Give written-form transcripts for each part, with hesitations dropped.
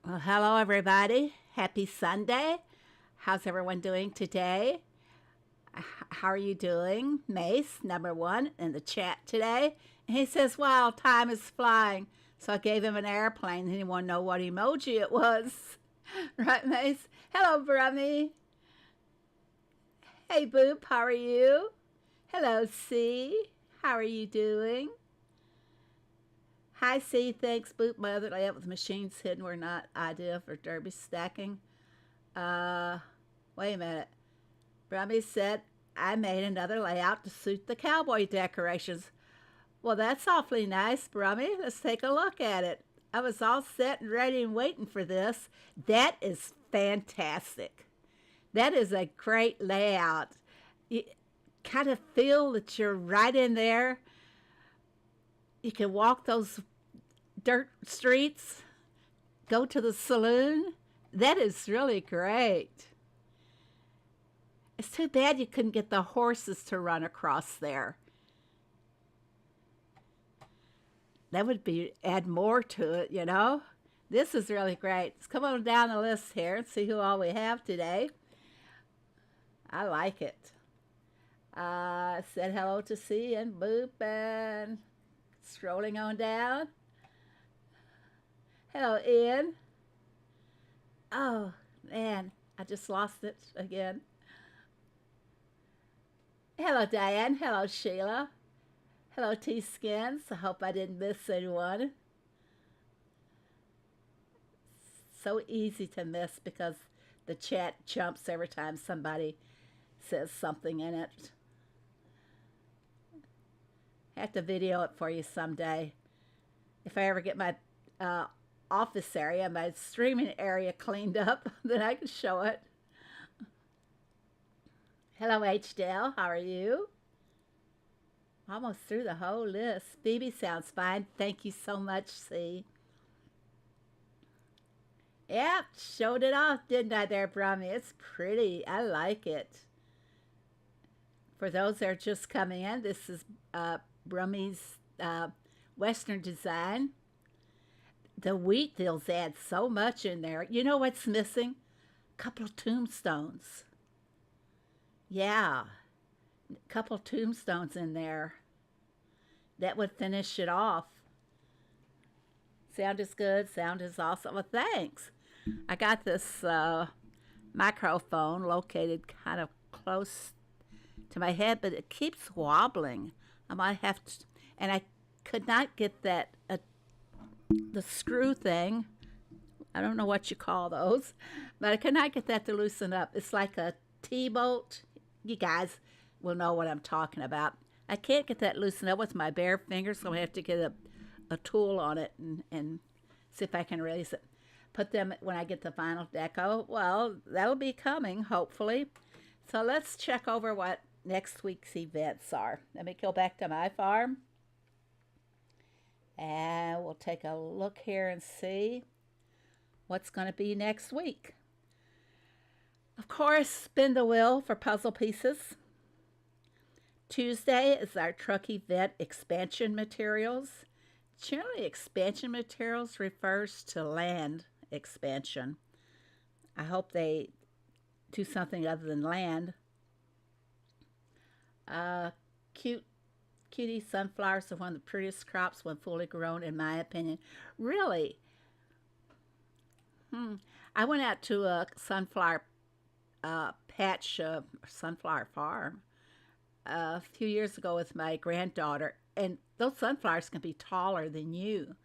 Well, hello, everybody. Happy Sunday. How's everyone doing today? How are you doing? Mace, number one, in the chat today. And he says, wow, time is flying. So I gave him an airplane. He didn't want to know what emoji it was. Right, Mace? Hello, Brummy. Hey, Boop, how are you? Hello, C. How are you doing? Hi, C. Thanks, Boop. My other layout with machines hidden were not ideal for derby stacking. Uh, Wait a minute. Brummy said, I made another layout to suit the cowboy decorations. Well, that's awfully nice, Brummy. Let's take a look at it. I was all set and ready and waiting for this. That is fantastic. That is a great layout. You kind of feel that you're right in there. You can walk those dirt streets, go to the saloon. That is really great. It's too bad you couldn't get the horses to run across there. That would be add more to it, you know. This is really great. Let's come on down the list here and see who all we have today. I like it. Said hello to C and Boop and strolling on down. Hello, Ian. Oh, man, I just lost it again. Hello, Diane. Hello, Sheila. Hello, T-Skins. I hope I didn't miss anyone. So easy to miss because the chat jumps every time somebody says something in it. I have to video it for you someday. If I ever get my office area, my streaming area cleaned up, then I can show it. Hello, H. Dale. How are you? Almost through the whole list. Phoebe sounds fine. Thank you so much, C. Yep, showed it off, didn't I there, Brummy? It's pretty. I like it. For those that are just coming in, this is Brummy's Western design. The wheat deals add so much in there. You know what's missing? A couple of tombstones. Yeah, a couple of tombstones in there. That would finish it off. Sound is good. Sound is awesome. Well, thanks. I got this microphone located kind of close to my head, but it keeps wobbling. I might have to, and I could not get that the screw thing. I don't know what you call those, but I could not get that to loosen up. It's like a T-bolt. You guys will know what I'm talking about. I can't get that loosened up with my bare fingers, so I have to get a tool on it and see if I can release it. Put them when I get the final deco. Well, that'll be coming, hopefully. So let's check over what next week's events are. Let me go back to my farm. And we'll take a look here and see what's going to be next week. Of course, spin the wheel for puzzle pieces. Tuesday is our truck event expansion materials. Generally, expansion materials refers to land expansion. I hope they do something other than land. Cutie sunflowers are one of the prettiest crops when fully grown, in my opinion. Really? I went out to a sunflower patch, sunflower farm, a few years ago with my granddaughter, and those sunflowers can be taller than you.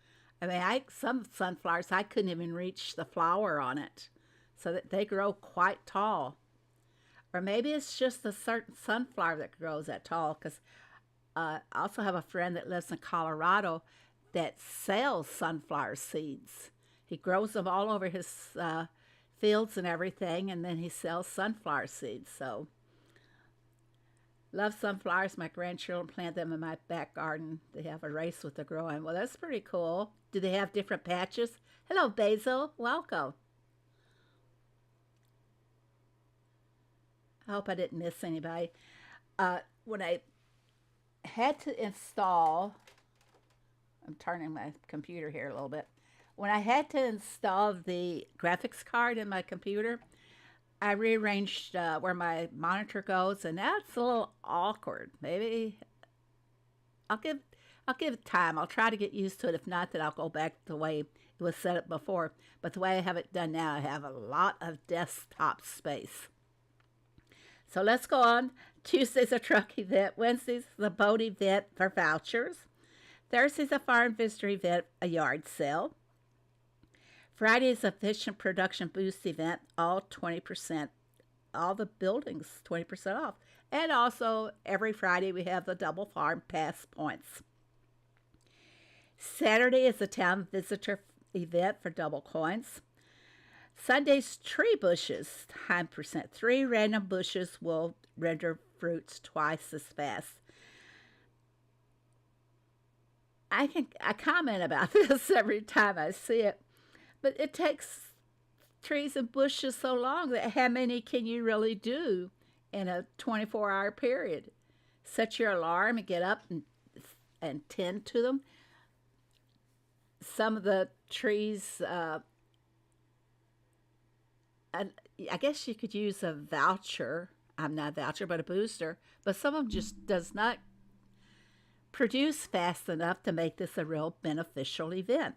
I mean, some sunflowers I couldn't even reach the flower on it, so that they grow quite tall. Or maybe it's just a certain sunflower that grows that tall, because I also have a friend that lives in Colorado that sells sunflower seeds. He grows them all over his fields and everything, and then he sells sunflower seeds. So, love sunflowers. My grandchildren plant them in my back garden. They have a race with the growing. Well, that's pretty cool. Do they have different patches? Hello, Basil. Welcome. I hope I didn't miss anybody. When I had to install, I'm turning my computer here a little bit. when I had to install the graphics card in my computer, I rearranged where my monitor goes, and that's a little awkward. Maybe I'll give I'll give it time. I'll try to get used to it. If not, then I'll go back to the way it was set up before. But the way I have it done now, I have a lot of desktop space. So let's go on. Tuesday's a truck event. Wednesday's the boat event for vouchers. Thursday's a farm visitor event, a yard sale. Friday's a fish and production boost event, all 20%. All the buildings 20% off. And also every Friday we have the double farm pass points. Saturday is a town visitor event for double coins. Sunday's tree bushes, 10%. 3 random bushes will render fruits twice as fast. I comment about this every time I see it, but it takes trees and bushes so long that how many can you really do in a 24-hour period? Set your alarm and get up and tend to them. Some of the trees, I guess you could use a voucher. I'm not a voucher, but a booster. But some of them just does not produce fast enough to make this a real beneficial event.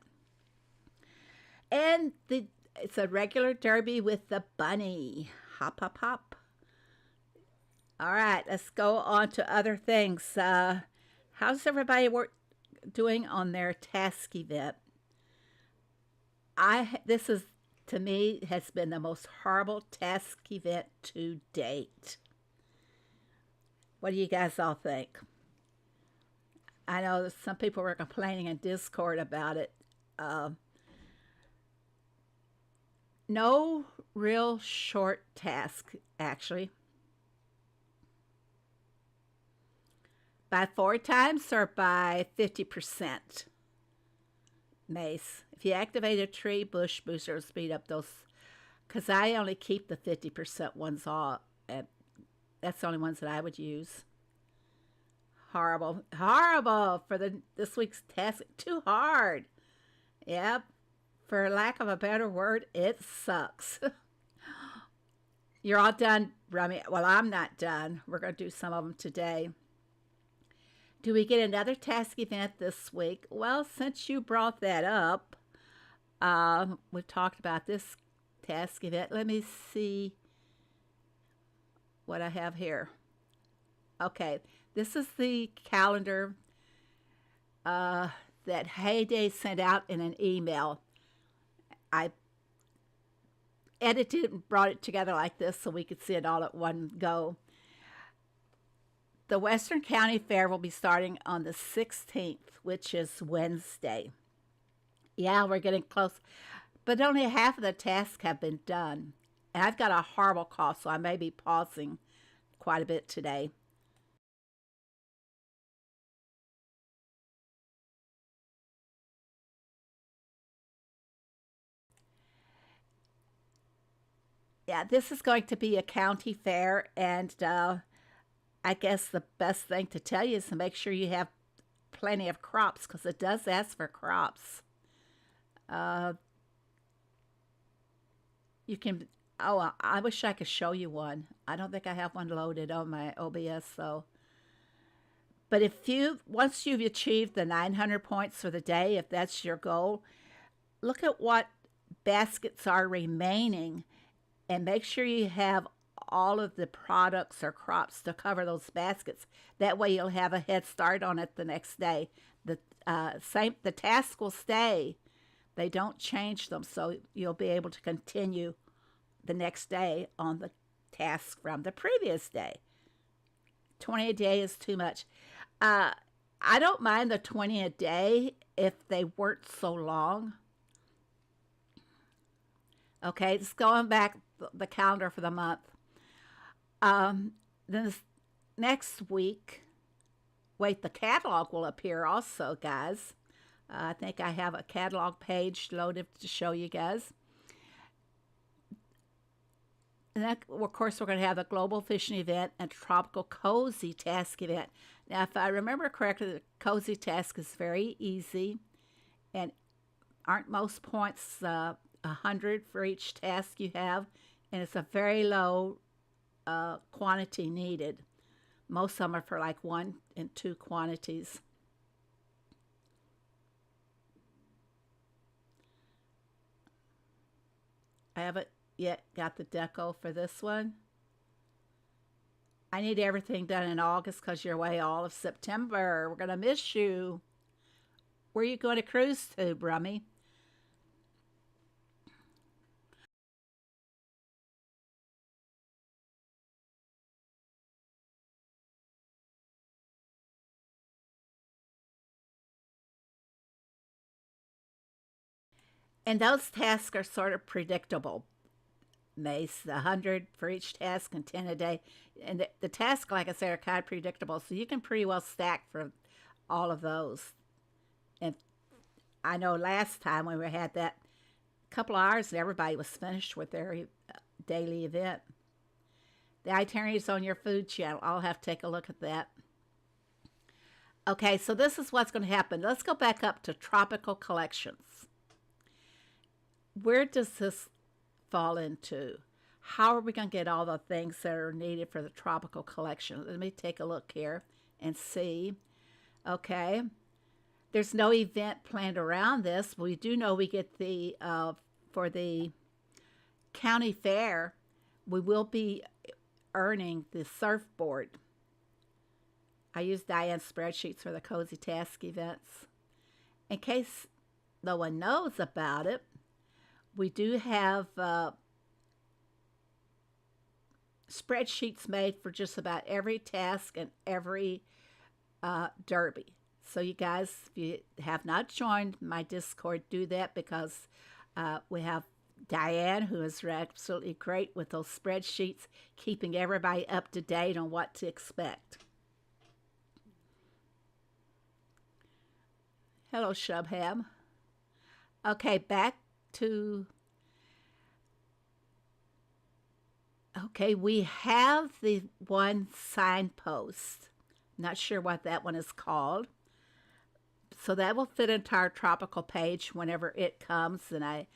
And it's a regular derby with the bunny. Hop, hop, hop. All right, let's go on to other things. How's everybody doing on their task event? This is, to me, has been the most horrible task event to date. What do you guys all think? I know some people were complaining in Discord about it. No real short task, actually. By 4 times or by 50%? Mace. If you activate a tree bush booster, it'll speed up those. Because I only keep the 50% ones off. That's the only ones that I would use. Horrible. Horrible for this week's task. Too hard. Yep. For lack of a better word, it sucks. You're all done, Rummy. Well, I'm not done. We're going to do some of them today. Do we get another task event this week? Well, since you brought that up, we've talked about this task event. Let me see what I have here. Okay, this is the calendar that Heyday sent out in an email. I edited and brought it together like this so we could see it all at one go. The Western County Fair will be starting on the 16th, which is Wednesday. Yeah, we're getting close, but only half of the tasks have been done. And I've got a horrible cough, so I may be pausing quite a bit today. Yeah, this is going to be a county fair, and I guess the best thing to tell you is to make sure you have plenty of crops, because it does ask for crops. You can, I wish I could show you one. I don't think I have one loaded on my OBS, so. But once you've achieved the 900 points for the day, if that's your goal, look at what baskets are remaining and make sure you have all of the products or crops to cover those baskets. That way you'll have a head start on it the next day. The task will stay. They don't change them, so you'll be able to continue the next day on the task from the previous day. 20 a day is too much. I don't mind the 20 a day if they weren't so long. Okay, just going back the calendar for the month. Then this next week, the catalog will appear also, guys. I think I have a catalog page loaded to show you guys. And that, of course, we're going to have the Global Fishing Event and Tropical Cozy Task Event. Now, if I remember correctly, the Cozy Task is very easy. And aren't most points 100 for each task you have? And it's a very low quantity needed. Most of them are for like 1 and 2 quantities. I haven't yet got the deco for this one. I need everything done in August because you're away all of September. We're going to miss you. Where are you going to cruise to, Brummy? And those tasks are sort of predictable. Mace, 100 for each task and 10 a day. And the tasks, like I said, are kind of predictable. So you can pretty well stack for all of those. And I know last time when we had that couple of hours and everybody was finished with their daily event. The itinerary is on your food channel. I'll have to take a look at that. Okay, so this is what's going to happen. Let's go back up to tropical collections. Where does this fall into? How are we going to get all the things that are needed for the tropical collection? Let me take a look here and see. Okay. There's no event planned around this. We do know we get the, for the county fair, we will be earning the surfboard. I use Diane's spreadsheets for the Cozy Task events. In case no one knows about it, we do have spreadsheets made for just about every task and every derby. So you guys, if you have not joined my Discord, do that because we have Diane, who is absolutely great with those spreadsheets, keeping everybody up to date on what to expect. Hello, Shubham. Okay, back to... Okay, we have the one signpost. Not sure what that one is called. So that will fit into our tropical page whenever it comes, and I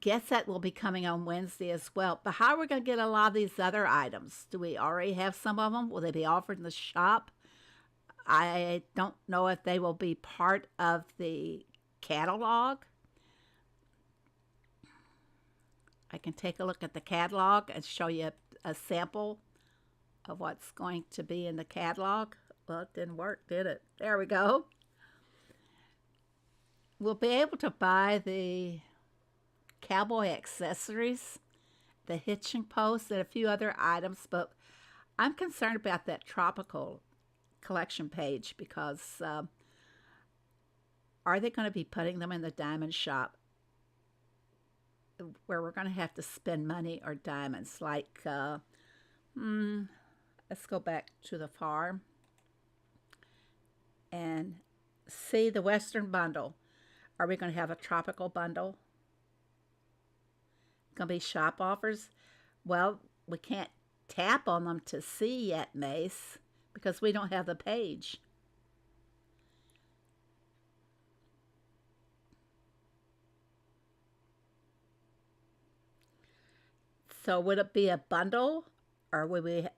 guess that will be coming on Wednesday as well. But how are we going to get a lot of these other items? Do we already have some of them? Will they be offered in the shop? I don't know if they will be part of the catalog. I can take a look at the catalog and show you a sample of what's going to be in the catalog. Well, it didn't work, did it? There we go. We'll be able to buy the cowboy accessories, the hitching post, and a few other items, but I'm concerned about that tropical collection page because are they going to be putting them in the diamond shop where we're going to have to spend money or diamonds? Like, let's go back to the farm and see the Western bundle. Are we going to have a tropical bundle? Going to be shop offers? Well, we can't tap on them to see yet, Mace, because we don't have the page. So would it be a bundle, or would we...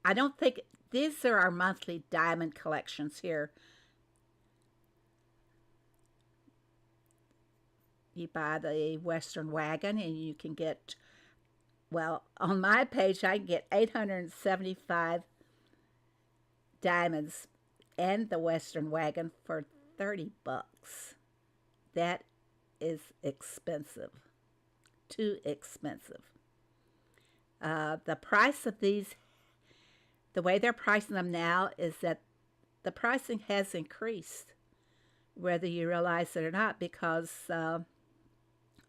I don't think... These are our monthly diamond collections here. You buy the Western wagon and you can get... Well, on my page, I can get 875 diamonds and the Western wagon for 30 bucks. That is expensive. Too expensive. The price of these, the way they're pricing them now is that the pricing has increased, whether you realize it or not, because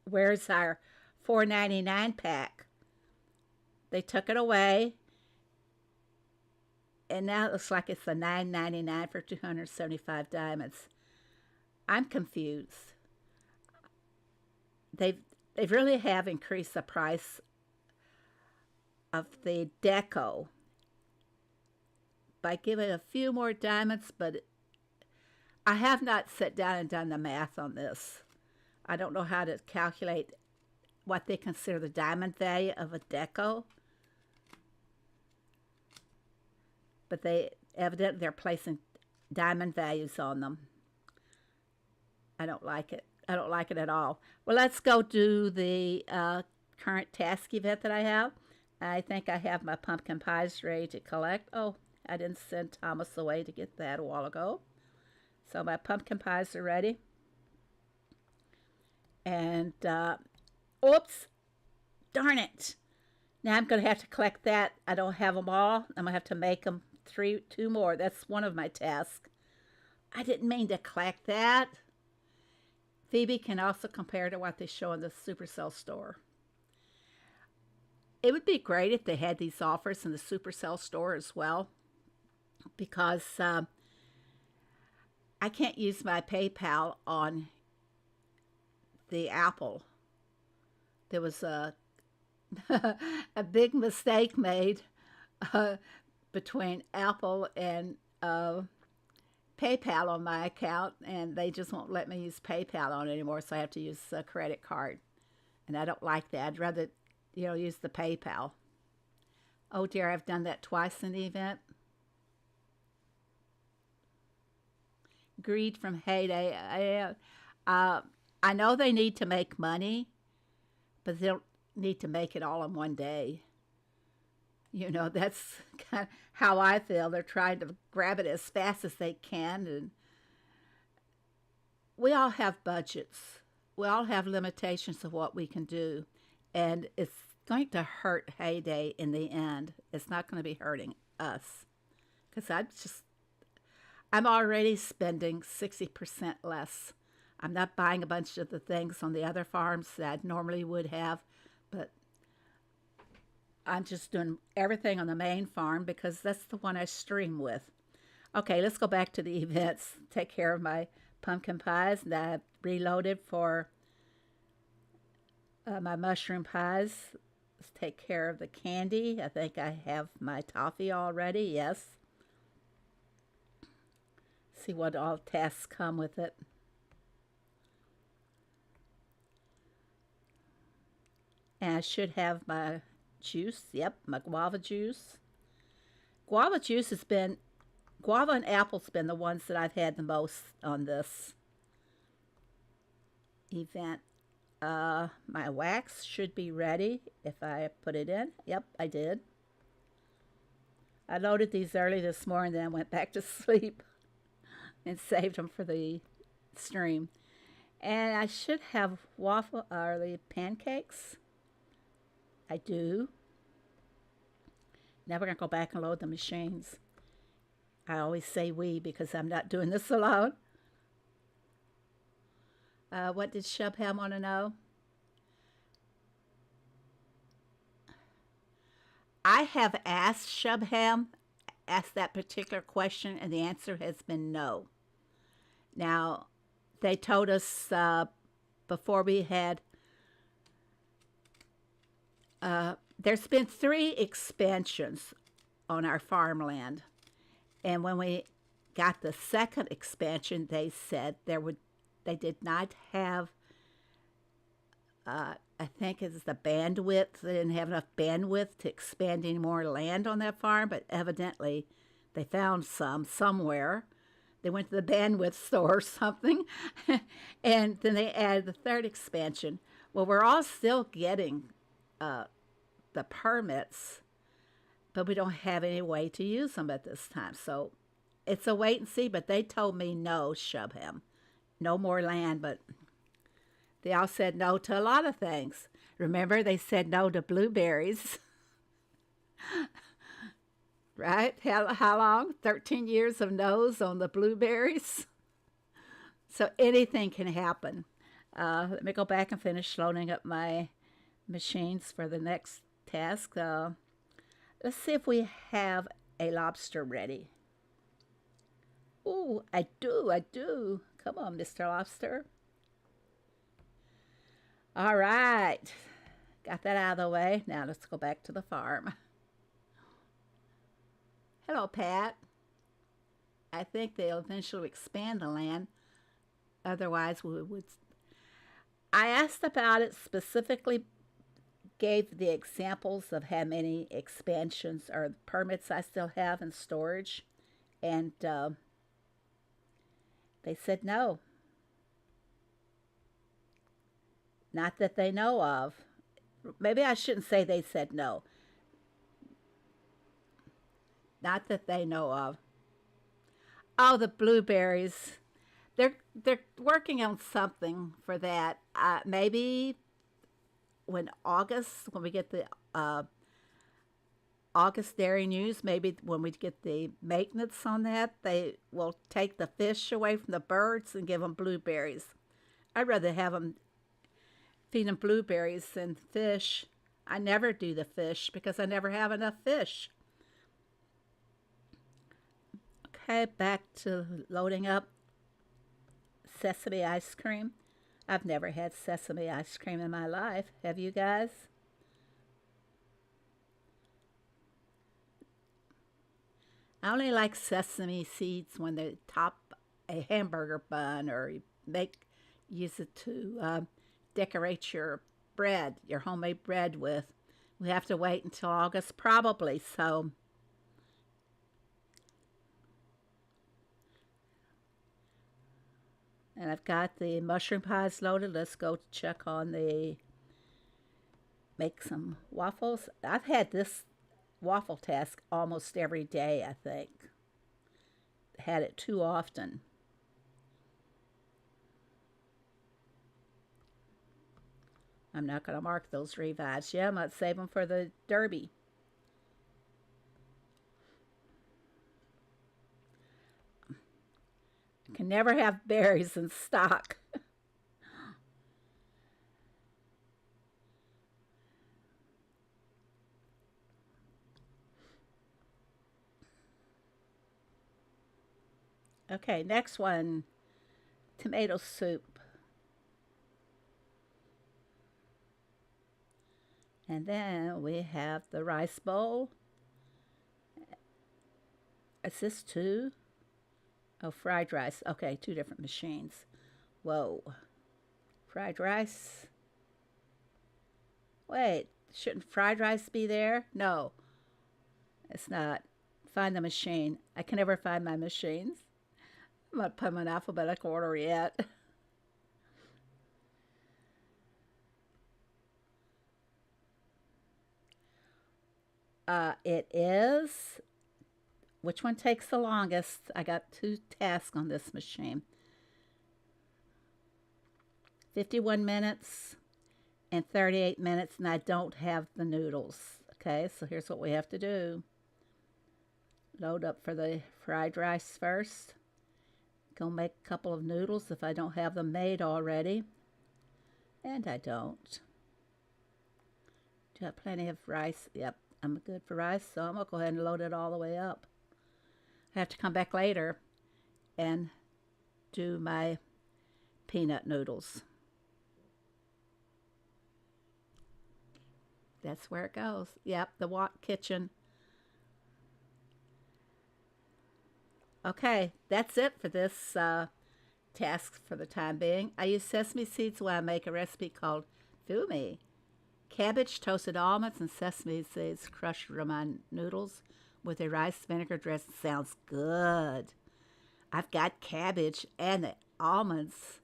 where's our $4.99 pack? They took it away, and now it looks like it's a $9.99 for 275 diamonds. I'm confused. They really have increased the price of the deco by giving a few more diamonds, but I have not sat down and done the math on this. I don't know how to calculate what they consider the diamond value of a deco, but evidently they're placing diamond values on them. I don't like it. I don't like it at all. Well, let's go do the current task event that I have. I think I have my pumpkin pies ready to collect. Oh, I didn't send Thomas away to get that a while ago. So my pumpkin pies are ready. And, oops, darn it. Now I'm going to have to collect that. I don't have them all. I'm going to have to make them two more. That's one of my tasks. I didn't mean to collect that. Phoebe can also compare to what they show in the Supercell store. It would be great if they had these offers in the Supercell store as well, because I can't use my PayPal on the Apple. There was a a big mistake made between Apple and PayPal on my account, and they just won't let me use PayPal on it anymore, so I have to use a credit card. And I don't like that. I'd rather, use the PayPal. Oh dear, I've done that twice in the event. Greed from Heyday. I know they need to make money, but they don't need to make it all in one day. That's kind of how I feel. They're trying to grab it as fast as they can. And we all have budgets. We all have limitations of what we can do. And it's going to hurt Heyday in the end. It's not going to be hurting us. Because I'm already spending 60% less. I'm not buying a bunch of the things on the other farms that I normally would have, but I'm just doing everything on the main farm because that's the one I stream with. Okay, let's go back to the events. Take care of my pumpkin pies that I reloaded for my mushroom pies. Let's take care of the candy. I think I have my toffee already. Yes. See what all tasks come with it. And I should have my juice. Yep, my guava juice. Guava and apple's been the ones that I've had the most on this event. My wax should be ready if I put it in. Yep, I did. I loaded these early this morning, then I went back to sleep and saved them for the stream. And I should have waffle early pancakes. I do. Now we're going to go back and load the machines. I always say we because I'm not doing this alone. What did Shubham want to know? I have asked Shubham, asked that particular question, and the answer has been no. Now, they told us before we had there's been 3 expansions on our farmland. And when we got the second expansion, they said they did not have, I think it's the bandwidth. They didn't have enough bandwidth to expand any more land on that farm, but evidently they found some somewhere. They went to the bandwidth store or something, and then they added the 3rd expansion. Well, we're all still getting the permits, but we don't have any way to use them at this time. So it's a wait and see, but they told me no, Shubham. No more land, but they all said no to a lot of things. Remember, they said no to blueberries. Right? How long? 13 years of no's on the blueberries. So anything can happen. Let me go back and finish loading up my machines for the next task. Let's see if we have a lobster ready. Ooh, I do. Come on, Mr. Lobster. All right. Got that out of the way. Now let's go back to the farm. Hello, Pat. I think they'll eventually expand the land. Otherwise, we would... I asked about it specifically, gave the examples of how many expansions or permits I still have in storage, and they said no, not that they know of. Maybe I shouldn't say they said no, not that they know of. Oh, the blueberries. They're working on something for that. Maybe when we get the August Dairy News, maybe when we get the maintenance on that, they will take the fish away from the birds and give them blueberries. I'd rather have them feed them blueberries than fish. I never do the fish because I never have enough fish. Okay, back to loading up sesame ice cream. I've never had sesame ice cream in my life. Have you guys? I only like sesame seeds when they top a hamburger bun or use it to decorate your bread, your homemade bread with. We have to wait until August probably, so and I've got the mushroom pies loaded. Let's go check on make some waffles. I've had this waffle task almost every day, I think. Had it too often. I'm not going to mark those revives. Yeah, I might save them for the Derby. I can never have berries in stock. Okay, next one, tomato soup. And then we have the rice bowl. Is this two? Oh, fried rice. Okay, two different machines. Whoa. Fried rice. Wait, shouldn't fried rice be there? No, it's not. Find the machine. I can never find my machines. I'm not put them in alphabetical order yet. It is. Which one takes the longest? I got two tasks on this machine. 51 minutes and 38 minutes, and I don't have the noodles. Okay, so here's what we have to do. Load up for the fried rice first. Go make a couple of noodles if I don't have them made already. And I don't. Do I have plenty of rice? Yep, I'm good for rice, so I'm going to go ahead and load it all the way up. I have to come back later and do my peanut noodles. That's where it goes. Yep, the kitchen. Okay, that's it for this task for the time being. I use sesame seeds when I make a recipe called Phoebe. Cabbage, toasted almonds, and sesame seeds crushed around my noodles with a rice vinegar dressing. Sounds good. I've got cabbage and the almonds.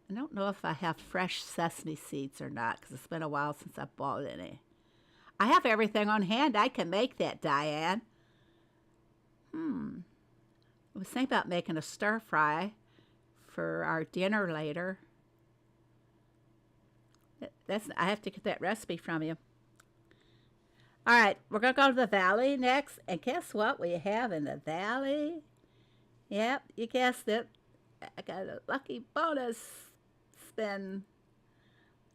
I don't know if I have fresh sesame seeds or not because it's been a while since I bought any. I have everything on hand. I can make that, Diane. I was thinking about making a stir fry for our dinner later. I have to get that recipe from you. All right, we're going to go to the valley next. And guess what we have in the valley? Yep, you guessed it. I got a lucky bonus spin.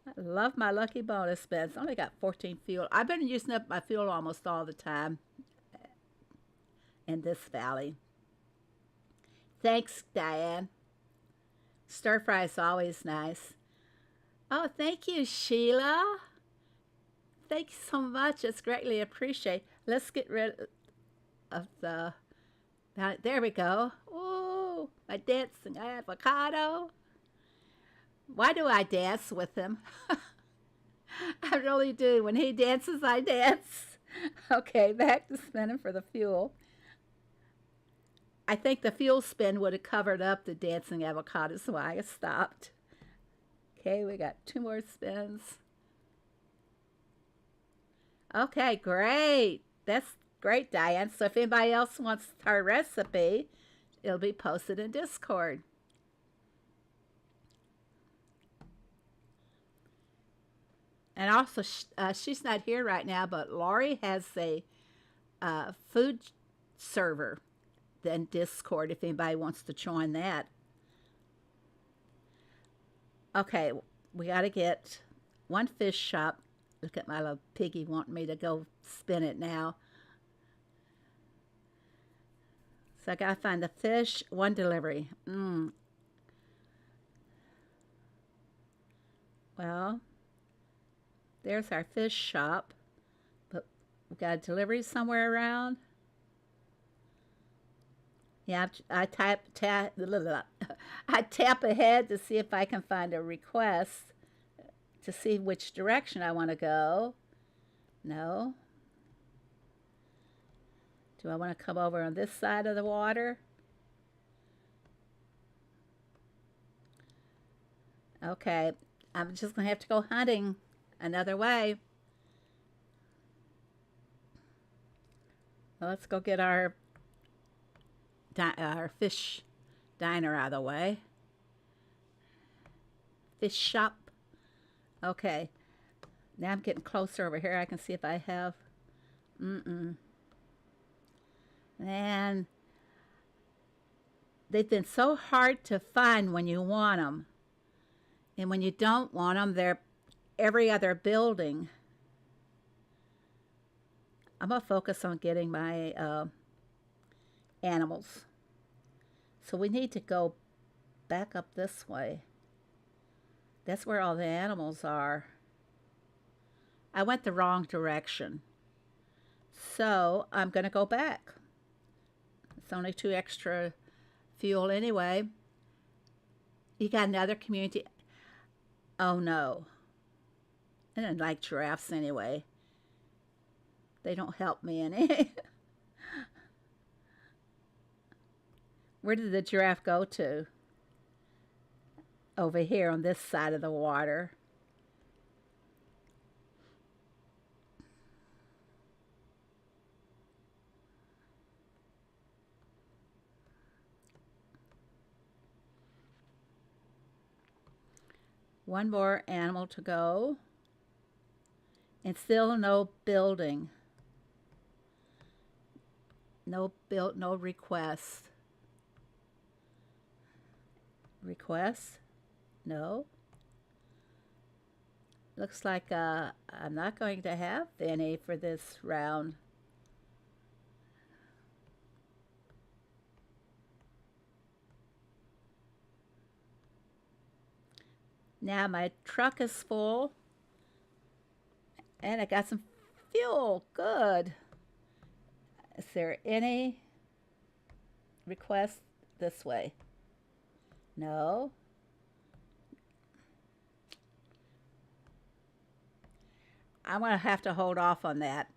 I love my lucky bonus spins. Only got 14 fuel. I've been using up my fuel almost all the time in this valley. Thanks, Diane. Stir fry is always nice. Oh, thank you, Sheila. Thank you so much. It's greatly appreciated. Let's get rid of the... There we go. Ooh, my dancing avocado. Why do I dance with him? I really do. When he dances, I dance. Okay, back to spinning for the fuel. I think the fuel spin would have covered up the dancing avocado, so I stopped. Okay, we got 2 more spins. Okay, great. That's great, Diane. So if anybody else wants her recipe, it'll be posted in Discord. And also, she's not here right now, but Laurie has a food server in Discord if anybody wants to join that. Okay, we got to get one fish shop. Look at my little piggy wanting me to go spin it now. So I got to find the fish, one delivery. Well, there's our fish shop. But we got a delivery somewhere around. Yeah, I tap ahead to see if I can find a request to see which direction I want to go. No. Do I want to come over on this side of the water? Okay, I'm just going to have to go hunting another way. Well, let's go get our fish diner out of the way. Fish shop. Okay. Now I'm getting closer over here. I can see if I have... Man, they've been so hard to find when you want them. And when you don't want them, they're every other building. I'm going to focus on getting my animals. So we need to go back up this way. That's where all the animals are. I went the wrong direction. So I'm going to go back. It's only 2 extra fuel anyway. You got another community. Oh no. I didn't like giraffes anyway. They don't help me any. Where did the giraffe go to? Over here on this side of the water. One more animal to go. And still no building. No request. Request? No. Looks like I'm not going to have any for this round. Now my truck is full. And I got some fuel. Good. Is there any request this way? No. I'm going to have to hold off on that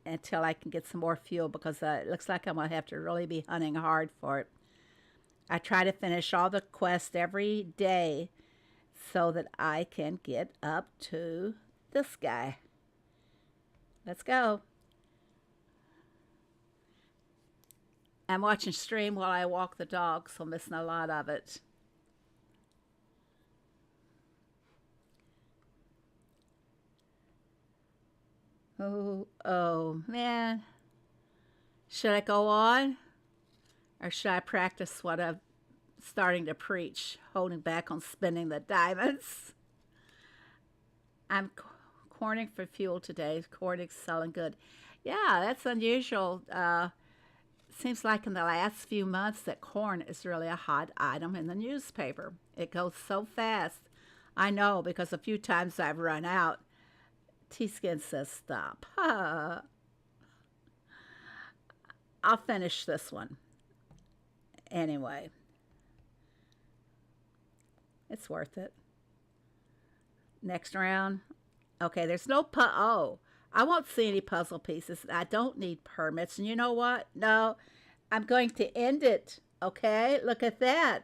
until I can get some more fuel because it looks like I'm going to have to really be hunting hard for it. I try to finish all the quests every day so that I can get up to this guy. Let's go. I'm watching stream while I walk the dog, so I'm missing a lot of it. Oh man. Should I go on? Or should I practice what I'm starting to preach, holding back on spending the diamonds? I'm corning for fuel today. Corning's selling good. Yeah, that's unusual. Seems like in the last few months that corn is really a hot item in the newspaper. It goes so fast. I know because a few times I've run out. T-Skin says stop. I'll finish this one. Anyway. It's worth it. Next round. Okay, there's no oh, I won't see any puzzle pieces. I don't need permits. And you know what? No, I'm going to end it. Okay, look at that.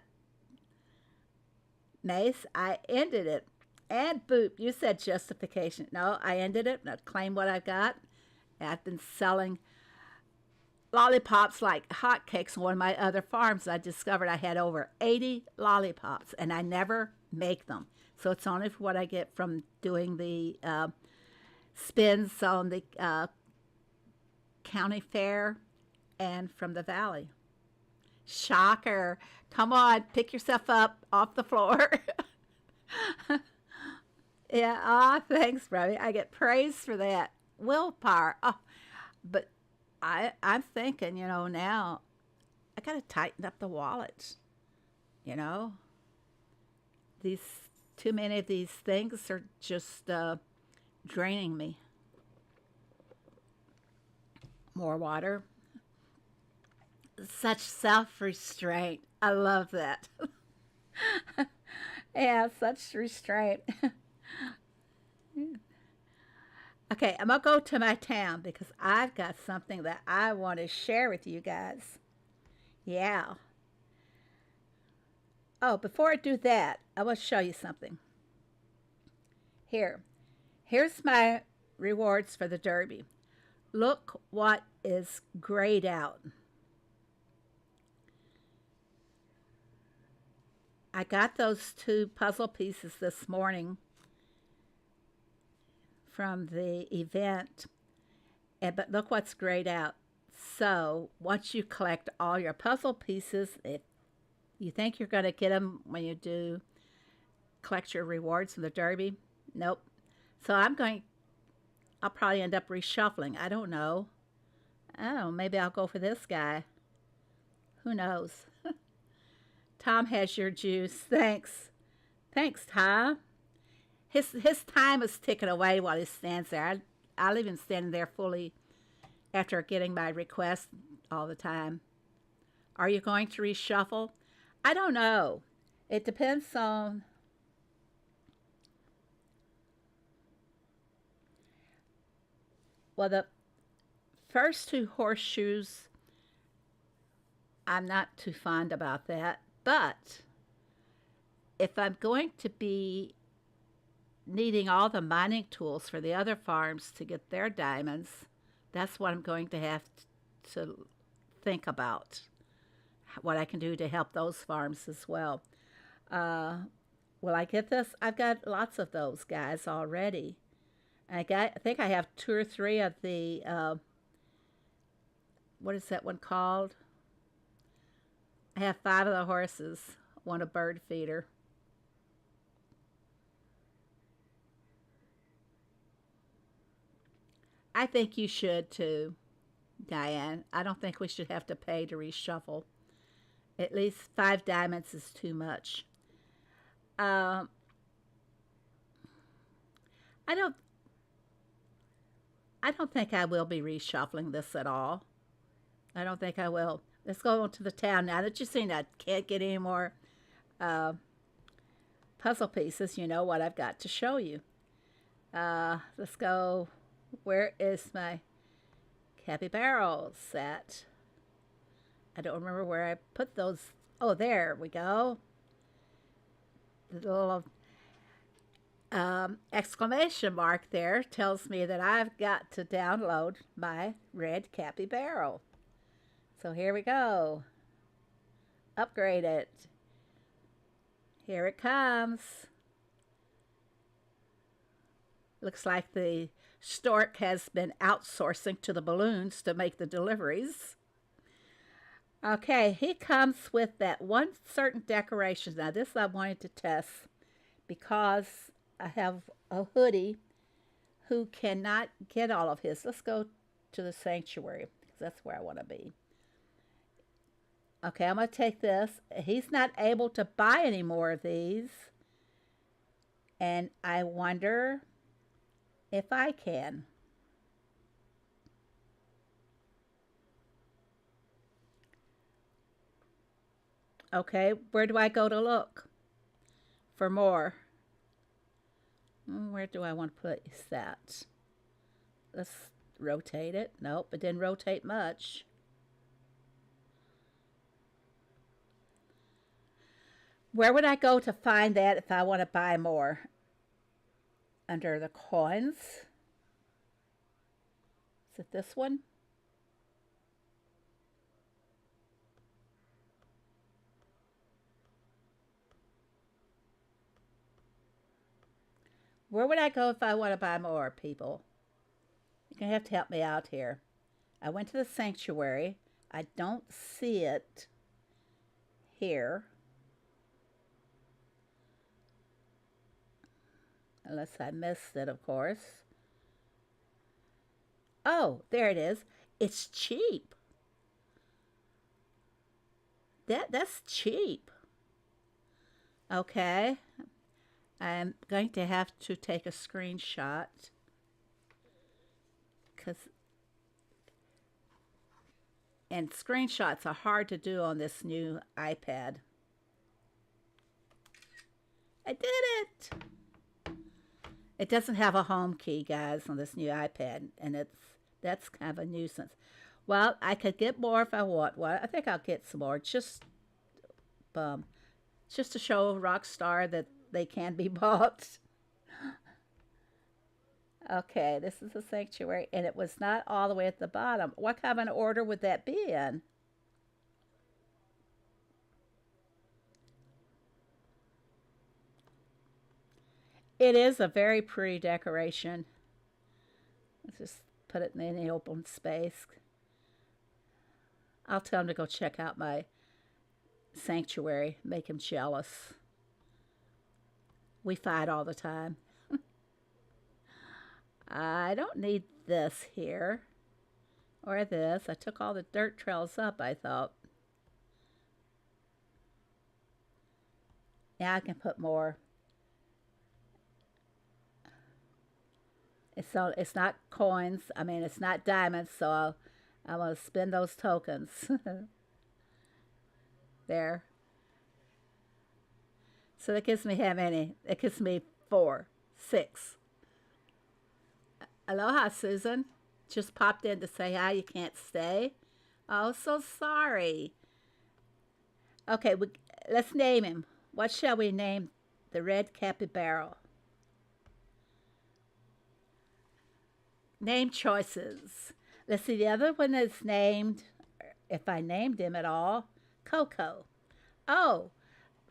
Mace, I ended it. And boop, you said justification. No, I ended it. Now claim what I've got. I've been selling lollipops like hotcakes on one of my other farms. I discovered I had over 80 lollipops, and I never make them. So it's only for what I get from doing the spins on the county fair and from the valley. Shocker. Come on, pick yourself up off the floor. Yeah, thanks, Robbie. I get praise for that. Willpower. Oh, but I'm thinking, now I got to tighten up the wallet. You know, these too many of these things are just draining me. More water. Such self restraint. I love that. Yeah, such restraint. Okay, I'm going to go to my town because I've got something that I want to share with you guys. Yeah. Oh, before I do that, I want to show you something. Here's my rewards for the Derby. Look what is grayed out. I got those 2 puzzle pieces this morning from the event, but look what's grayed out. So once you collect all your puzzle pieces, if you think you're going to get them when you do collect your rewards from the Derby, nope. So I'll probably end up reshuffling. I don't know. Maybe I'll go for this guy. Who knows? Tom has your juice. Thanks. Thanks, Tom. His time is ticking away while he stands there. I leave him standing there fully after getting my request all the time. Are you going to reshuffle? I don't know. It depends on... Well, the first 2 horseshoes, I'm not too fond about that. But if I'm going to be needing all the mining tools for the other farms to get their diamonds, that's what I'm going to have to think about. What I can do to help those farms as well. Will I get this? I've got lots of those guys already. I think I have 2 or 3 of the, what is that one called? I have 5 of the horses, 1 a bird feeder. I think you should too, Diane. I don't think we should have to pay to reshuffle. At least 5 diamonds is too much. I don't. I don't think I will be reshuffling this at all. I don't think I will. Let's go on to the town now that you've seen I can't get any more puzzle pieces. You know what I've got to show you. Let's go. Where is my capybara set? I don't remember where I put those. Oh, there we go. The little exclamation mark there tells me that I've got to download my red capybara. So here we go. Upgrade it. Here it comes. Looks like the stork has been outsourcing to the balloons to make the deliveries. Okay, he comes with that one certain decoration. Now this I wanted to test because I have a hoodie who cannot get all of his. Let's go to the sanctuary because that's where I want to be. Okay, I'm going to take this. He's not able to buy any more of these. And I wonder if I can. Okay, where do I go to look for more? Where do I want to place that? Let's rotate it. Nope, it didn't rotate much. Where would I go to find that if I want to buy more? Under the coins. Is it this one? Where would I go if I want to buy more, people? You're going to have to help me out here. I went to the sanctuary. I don't see it here. Unless I missed it, of course. Oh, there it is. It's cheap. That's cheap. Okay. I'm going to have to take a screenshot and screenshots are hard to do on this new iPad. I did it. It doesn't have a home key, guys, on this new iPad, and that's kind of a nuisance. Well, I could get more if I want one. I think I'll get some more. Just to show Rockstar that they can be bought. Okay, this is a sanctuary, and it was not all the way at the bottom. What kind of an order would that be in? It is a very pretty decoration. Let's just put it in any open space. I'll tell him to go check out my sanctuary, make him jealous. We fight all the time. I don't need this here or this. I took all the dirt trails up, I thought. Now I can put more. It's not coins. I mean, it's not diamonds, so I'm going to spend those tokens. There. So that gives me how many? It gives me 4, 6. Aloha, Susan. Just popped in to say hi. You can't stay. Oh, so sorry. Okay, let's name him. What shall we name the red capybara? Name choices. Let's see, the other one is named, if I named him at all, Coco. Oh,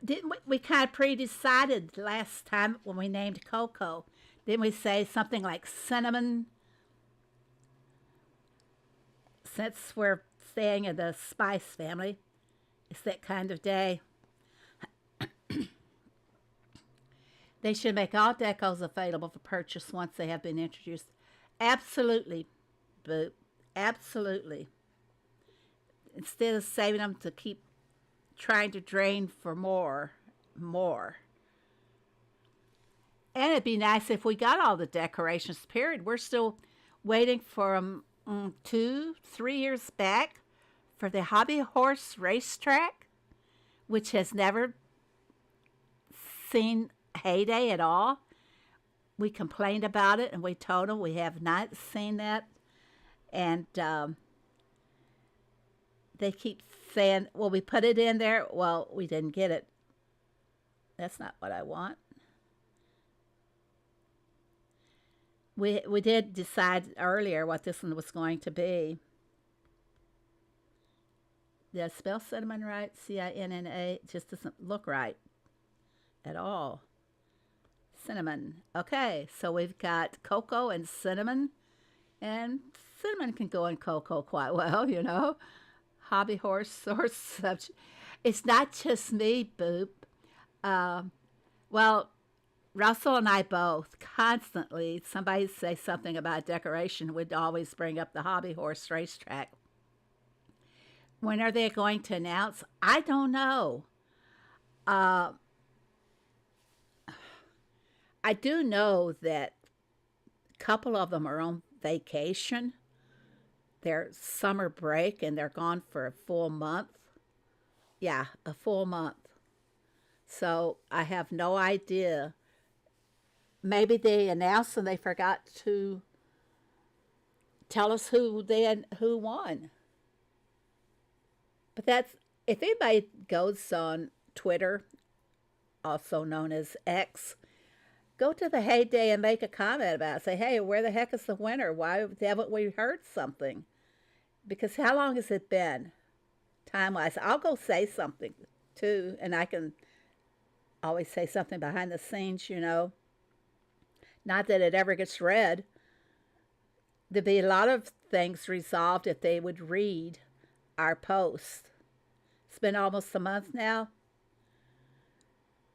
didn't we kind of pre-decided last time when we named Coco? Didn't we say something like cinnamon? Since we're staying in the spice family, it's that kind of day. They should make all decos available for purchase once they have been introduced. Absolutely, Boop. Absolutely. Instead of saving them to keep trying to drain for more. And it'd be nice if we got all the decorations, period. We're still waiting for 2, 3 years back for the hobby horse racetrack, which has never seen heyday at all. We complained about it and we told them we have not seen that. And they keep saying, well, we put it in there. Well, we didn't get it. That's not what I want. We did decide earlier what this one was going to be. Did I spell cinnamon right? C-I-N-N-A. It just doesn't look right at all. Cinnamon. Okay, so we've got cocoa and cinnamon. And cinnamon can go in cocoa quite well, you know. Hobby horse or such. It's not just me, Boop. Well, Russell and I both constantly, somebody say something about decoration, would always bring up the hobby horse racetrack. When are they going to announce? I don't know. I do know that a couple of them are on vacation. Their summer break, and they're gone for a full month. Yeah, a full month. So I have no idea maybe they announced and they forgot to tell us who won. But that's, if anybody goes on Twitter, also known as X, go to the Heyday and make a comment about it. Say, hey, where the heck is the winner? Why haven't we heard something? Because how long has it been, time-wise? I'll go say something, too, and I can always say something behind the scenes, you know. Not that it ever gets read. There'd be a lot of things resolved if they would read our post. It's been almost a month now.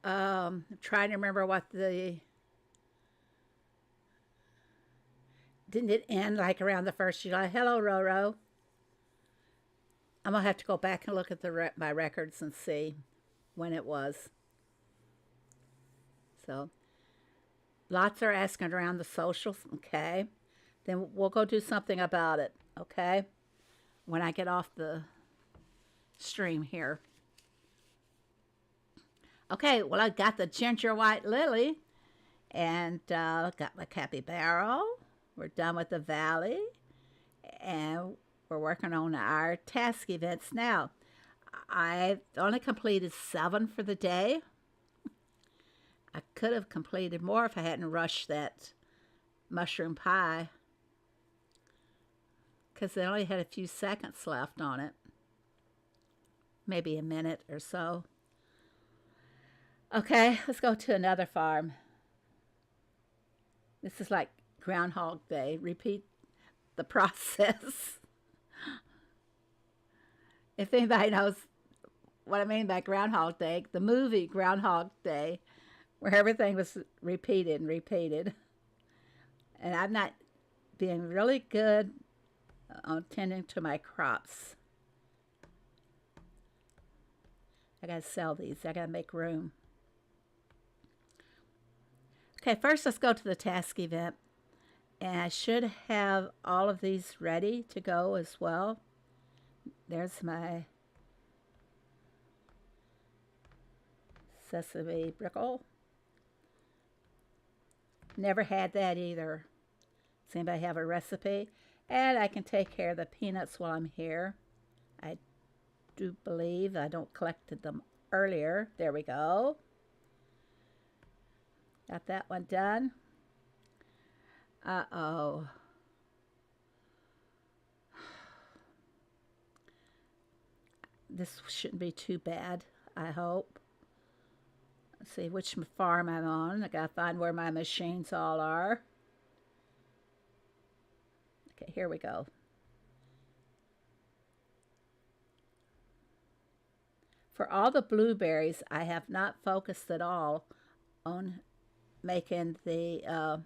I'm trying to remember what didn't it end like around the 1st of July? Hello, Roro. I'm going to have to go back and look at my records and see when it was. So, lots are asking around the socials. Okay. Then we'll go do something about it. Okay. When I get off the stream here. Okay. Well, I got the ginger white lily. And got my capybara. We're done with the valley. And we're working on our task events now. I've only completed 7 for the day. I could have completed more if I hadn't rushed that mushroom pie, because they only had a few seconds left on it. Maybe a minute or so. Okay, let's go to another farm. This is like Groundhog Day. Repeat the process. If anybody knows what I mean by Groundhog Day, the movie Groundhog Day, where everything was repeated and repeated. And I'm not being really good on tending to my crops. I gotta sell these. I gotta make room. Okay, first let's go to the task event. And I should have all of these ready to go as well. There's my sesame brickle. Never had that either. Does anybody have a recipe? And I can take care of the peanuts while I'm here. I do believe I don't collected them earlier. There we go. Got that one done. Uh-oh. This shouldn't be too bad, I hope. Let's see which farm I'm on. I gotta find where my machines all are. Okay, here we go. For all the blueberries, I have not focused at all on making the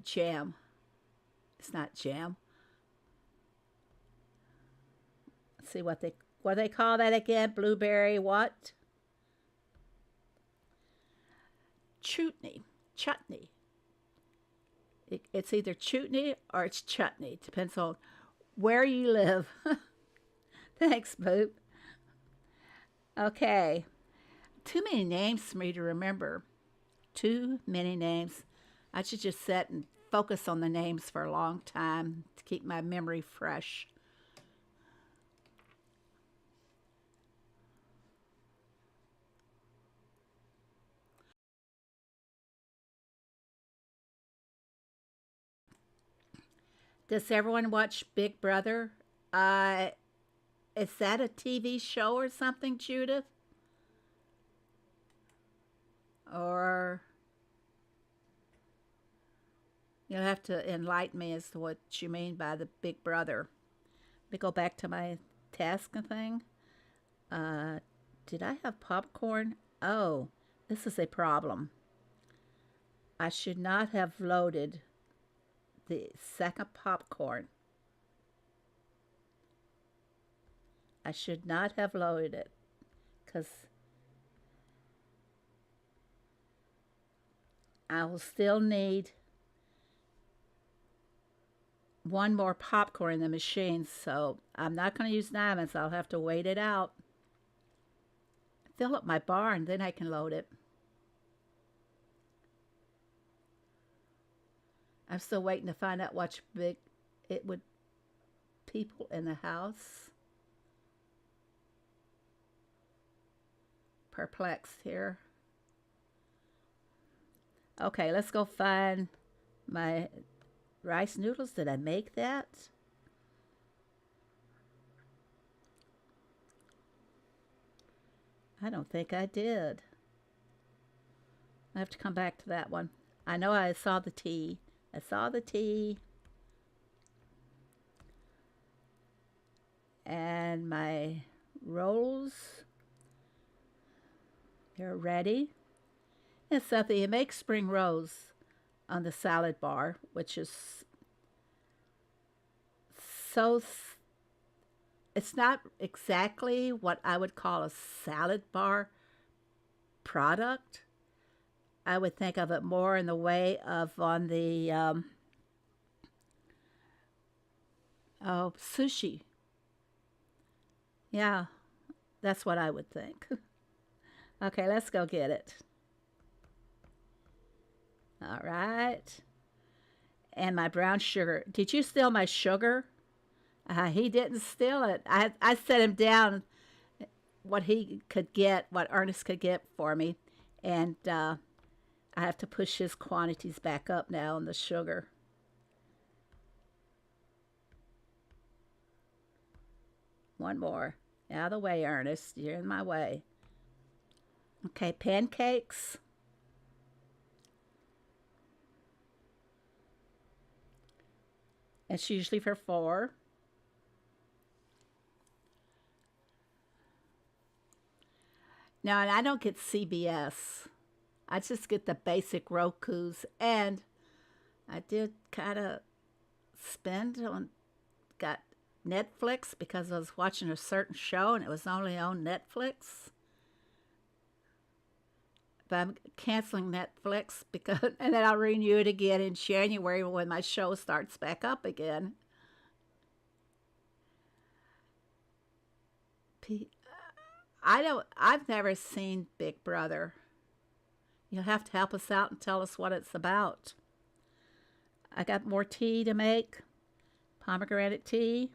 jam. It's not jam. Let's see what they call that again. Blueberry what? Chutney. It's either chutney or it's chutney. Depends on where you live. Thanks, Boop. Okay. Too many names for me to remember. Too many names. I should just sit and focus on the names for a long time to keep my memory fresh. Does everyone watch Big Brother? Is that a TV show or something, Judith? Or you'll have to enlighten me as to what you mean by the Big Brother. Let me go back to my task thing. Did I have popcorn? Oh, this is a problem. I should not have loaded the second popcorn. I should not have loaded it because I will still need one more popcorn in the machine, so I'm not going to use diamonds. I'll have to wait it out. Fill up my bar and then I can load it. I'm still waiting to find out what big it would people in the house. Perplexed here. Okay, let's go find my rice noodles. Did I make that? I don't think I did. I have to come back to that one. I know I saw the tea. I saw the tea. And my rolls. They're ready. And something, you make spring rolls on the salad bar, which is so, it's not exactly what I would call a salad bar product. I would think of it more in the way of on the sushi. Yeah, that's what I would think. Okay, let's go get it. All right. And my brown sugar. Did you steal my sugar? He didn't steal it. I set him down what he could get, what Ernest could get for me. And I have to push his quantities back up now on the sugar. One more. Out of the way, Ernest. You're in my way. Okay, pancakes. It's usually for 4. Now, and I don't get CBS. I just get the basic Rokus. And I did kind of got Netflix because I was watching a certain show and it was only on Netflix. But I'm canceling Netflix and then I'll renew it again in January when my show starts back up again. I've never seen Big Brother. You'll have to help us out and tell us what it's about. I got more tea to make. Pomegranate tea.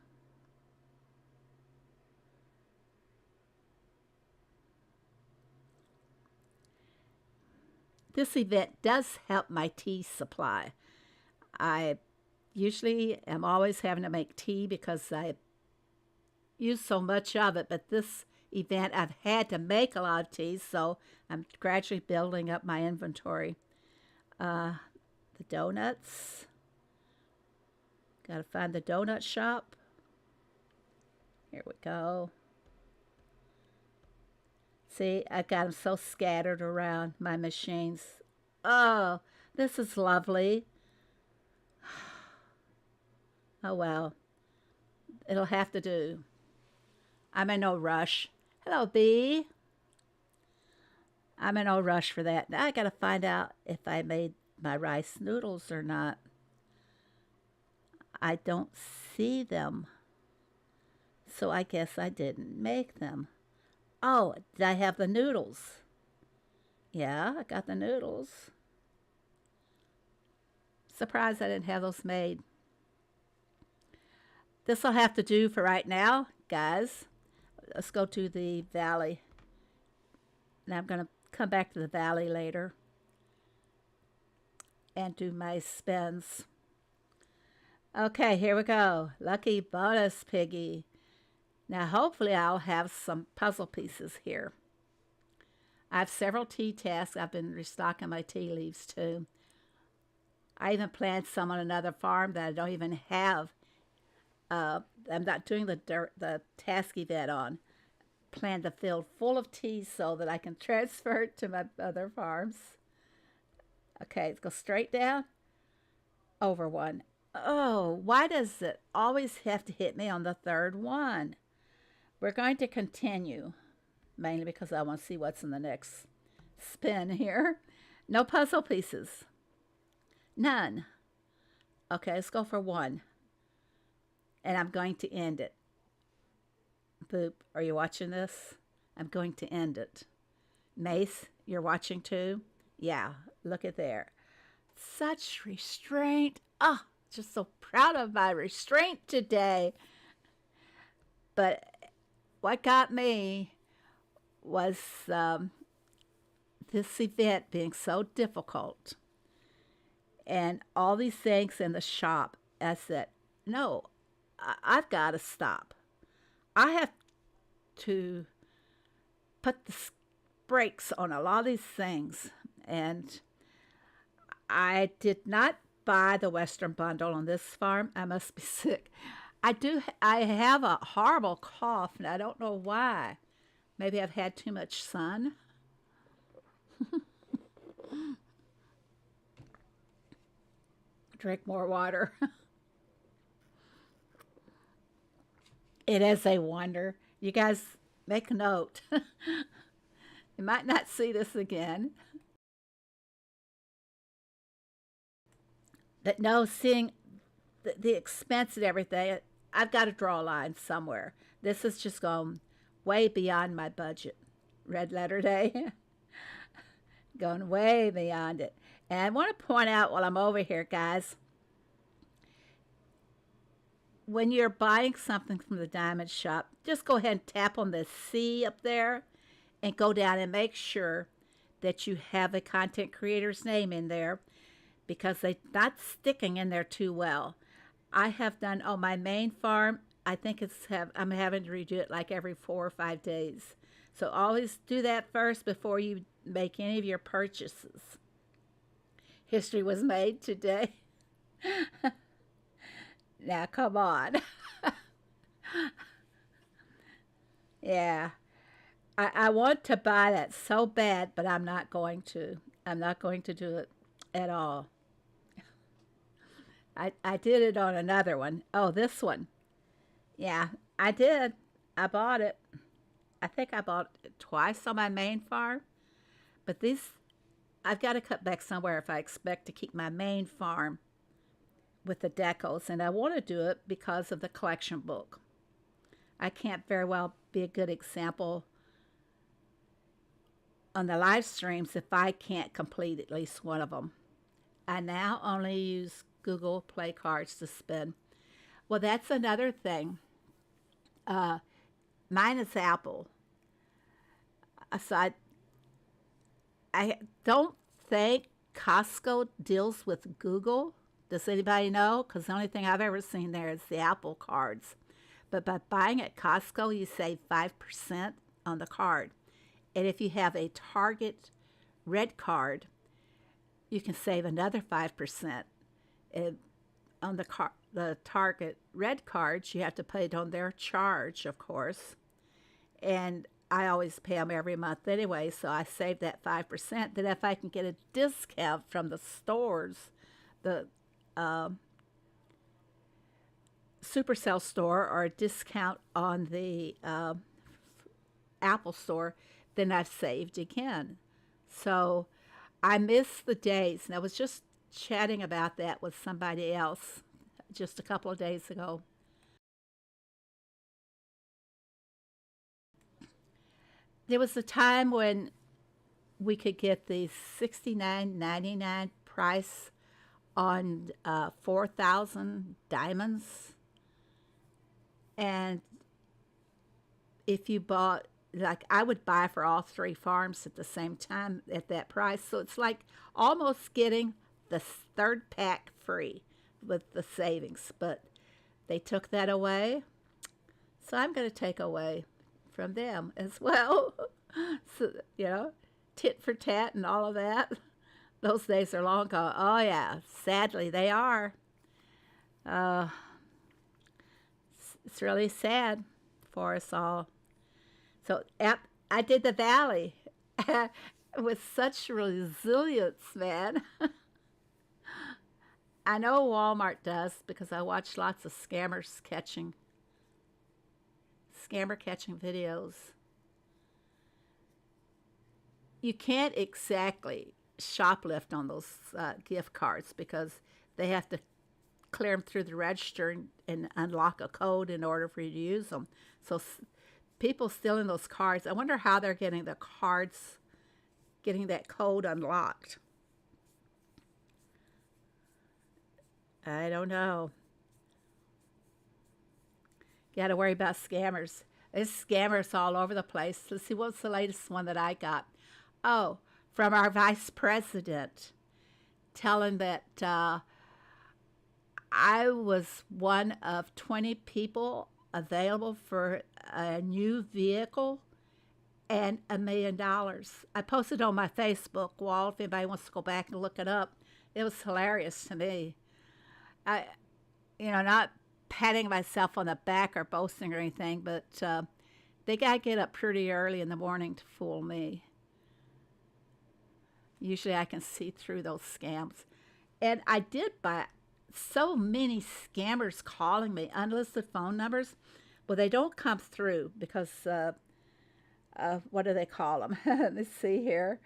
This event does help my tea supply. I usually am always having to make tea because I use so much of it, but this event I've had to make a lot of tea, so I'm gradually building up my inventory. The donuts. Gotta find the donut shop. Here we go. See, I got them so scattered around my machines. Oh, this is lovely. Oh, well. It'll have to do. I'm in no rush. Hello, Bee. I'm in no rush for that. Now I got to find out if I made my rice noodles or not. I don't see them. So I guess I didn't make them. Oh, did I have the noodles? Yeah, I got the noodles. Surprised I didn't have those made. This will have to do for right now, guys. Let's go to the valley. And I'm going to come back to the valley later and do my spins. Okay, here we go. Lucky bonus piggy. Now, hopefully I'll have some puzzle pieces here. I have several tea tasks. I've been restocking my tea leaves, too. I even planted some on another farm that I don't even have. I'm not doing the task event on. Planned the field full of tea so that I can transfer it to my other farms. Okay, let's go straight down. Over one. Oh, why does it always have to hit me on the third one? We're going to continue, mainly because I want to see what's in the next spin here. No puzzle pieces. None. Okay, let's go for one. And I'm going to end it. Boop, are you watching this? I'm going to end it. Mace, you're watching too? Yeah, look at there. Such restraint. Oh, just so proud of my restraint today. But what got me was this event being so difficult and all these things in the shop. I said, no, I've got to stop. I have to put the brakes on a lot of these things. And I did not buy the Western bundle on this farm. I must be sick. I have a horrible cough, and I don't know why. Maybe I've had too much sun. Drink more water. It is a wonder. You guys make a note. You might not see this again. But no, seeing the expense and everything, I've got to draw a line somewhere. This has just gone way beyond my budget. Red letter day. Going way beyond it. And I want to point out while I'm over here, guys, when you're buying something from the diamond shop, just go ahead and tap on the C up there and go down and make sure that you have a content creator's name in there, because they're not sticking in there too well. I have done on my main farm, I think I'm having to redo it like every 4 or 5 days. So always do that first before you make any of your purchases. History was made today. Now, come on. Yeah. I want to buy that so bad, but I'm not going to. I'm not going to do it at all. I did it on another one. Oh, this one. Yeah, I did. I bought it. I think I bought it twice on my main farm. But these, I've got to cut back somewhere if I expect to keep my main farm with the decals. And I want to do it because of the collection book. I can't very well be a good example on the live streams if I can't complete at least one of them. I now only use Google Play cards to spin. Well, that's another thing. Mine is Apple. So I don't think Costco deals with Google. Does anybody know? Because the only thing I've ever seen there is the Apple cards. But by buying at Costco, you save 5% on the card. And if you have a Target red card, you can save another 5%. And on the Target red cards, you have to pay it on their charge, of course. And I always pay them every month anyway, so I save that 5%. Then if I can get a discount from the stores, the Supercell store, or a discount on the Apple store, then I've saved again. So I miss the days, and I was just chatting about that with somebody else just a couple of days ago. There was a time when we could get the $69.99 price on 4,000 diamonds. And if you bought, like I would buy for all 3 farms at the same time at that price. So it's like almost getting the 3rd pack free with the savings. But they took that away. So I'm going to take away from them as well. So, you know, tit for tat and all of that. Those days are long gone. Oh, yeah. Sadly, they are. It's really sad for us all. So I did the Valley with such resilience, man. I know Walmart does because I watch lots of scammer catching videos. You can't exactly shoplift on those gift cards because they have to clear them through the register and unlock a code in order for you to use them. So people stealing those cards, I wonder how they're getting the cards, getting that code unlocked. I don't know. Got to worry about scammers. There's scammers all over the place. Let's see, what's the latest one that I got? Oh, from our vice president, telling that I was one of 20 people available for a new vehicle and $1 million. I posted on my Facebook wall if anybody wants to go back and look it up. It was hilarious to me. I, not patting myself on the back or boasting or anything, but they got to get up pretty early in the morning to fool me. Usually I can see through those scams. And I did buy so many scammers calling me, unlisted phone numbers. Well, they don't come through because, what do they call them? Let's see here.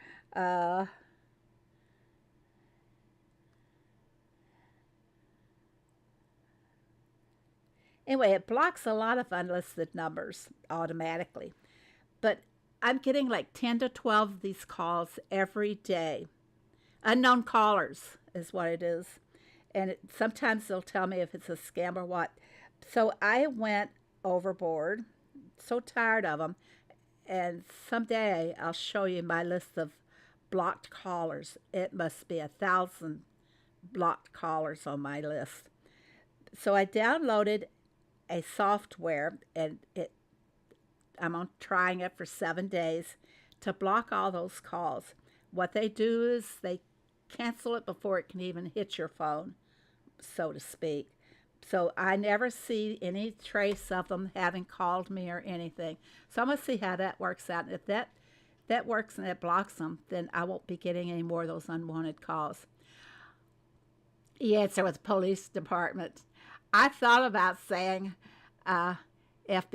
Anyway, it blocks a lot of unlisted numbers automatically. But I'm getting like 10 to 12 of these calls every day. Unknown callers is what it is. And sometimes they'll tell me if it's a scam or what. So I went overboard. So tired of them. And someday I'll show you my list of blocked callers. It must be 1,000 blocked callers on my list. So I downloaded a software, and I'm trying it for 7 days to block all those calls. What they do is they cancel it before it can even hit your phone, so to speak. So I never see any trace of them having called me or anything. So I'm going to see how that works out. And if that works and it blocks them, then I won't be getting any more of those unwanted calls. Yes, there was police department. I thought about saying, FBI,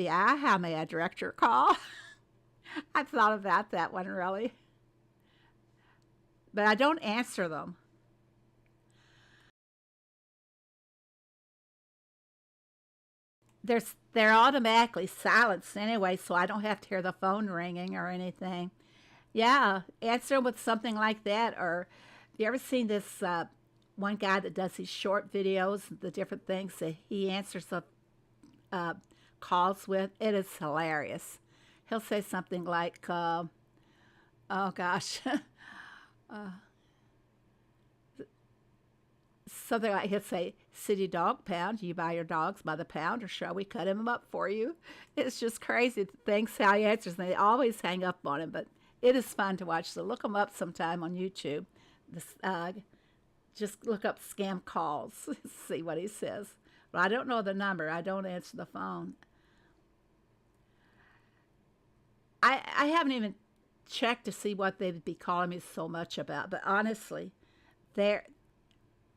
how may I direct your call? I thought about that one, really. But I don't answer them. They're automatically silenced anyway, so I don't have to hear the phone ringing or anything. Yeah, answer with something like that. Or have you ever seen this one guy that does these short videos, the different things that he answers the calls with? It is hilarious. He'll say something like, oh gosh, something like he'll say, "City dog pound, you buy your dogs by the pound, or shall we cut him up for you?" It's just crazy the things how he answers, and they always hang up on him, but it is fun to watch. So look him up sometime on YouTube. This, just look up scam calls, see what he says. Well, I don't know the number. I don't answer the phone. I haven't even checked to see what they'd be calling me so much about, but honestly, they're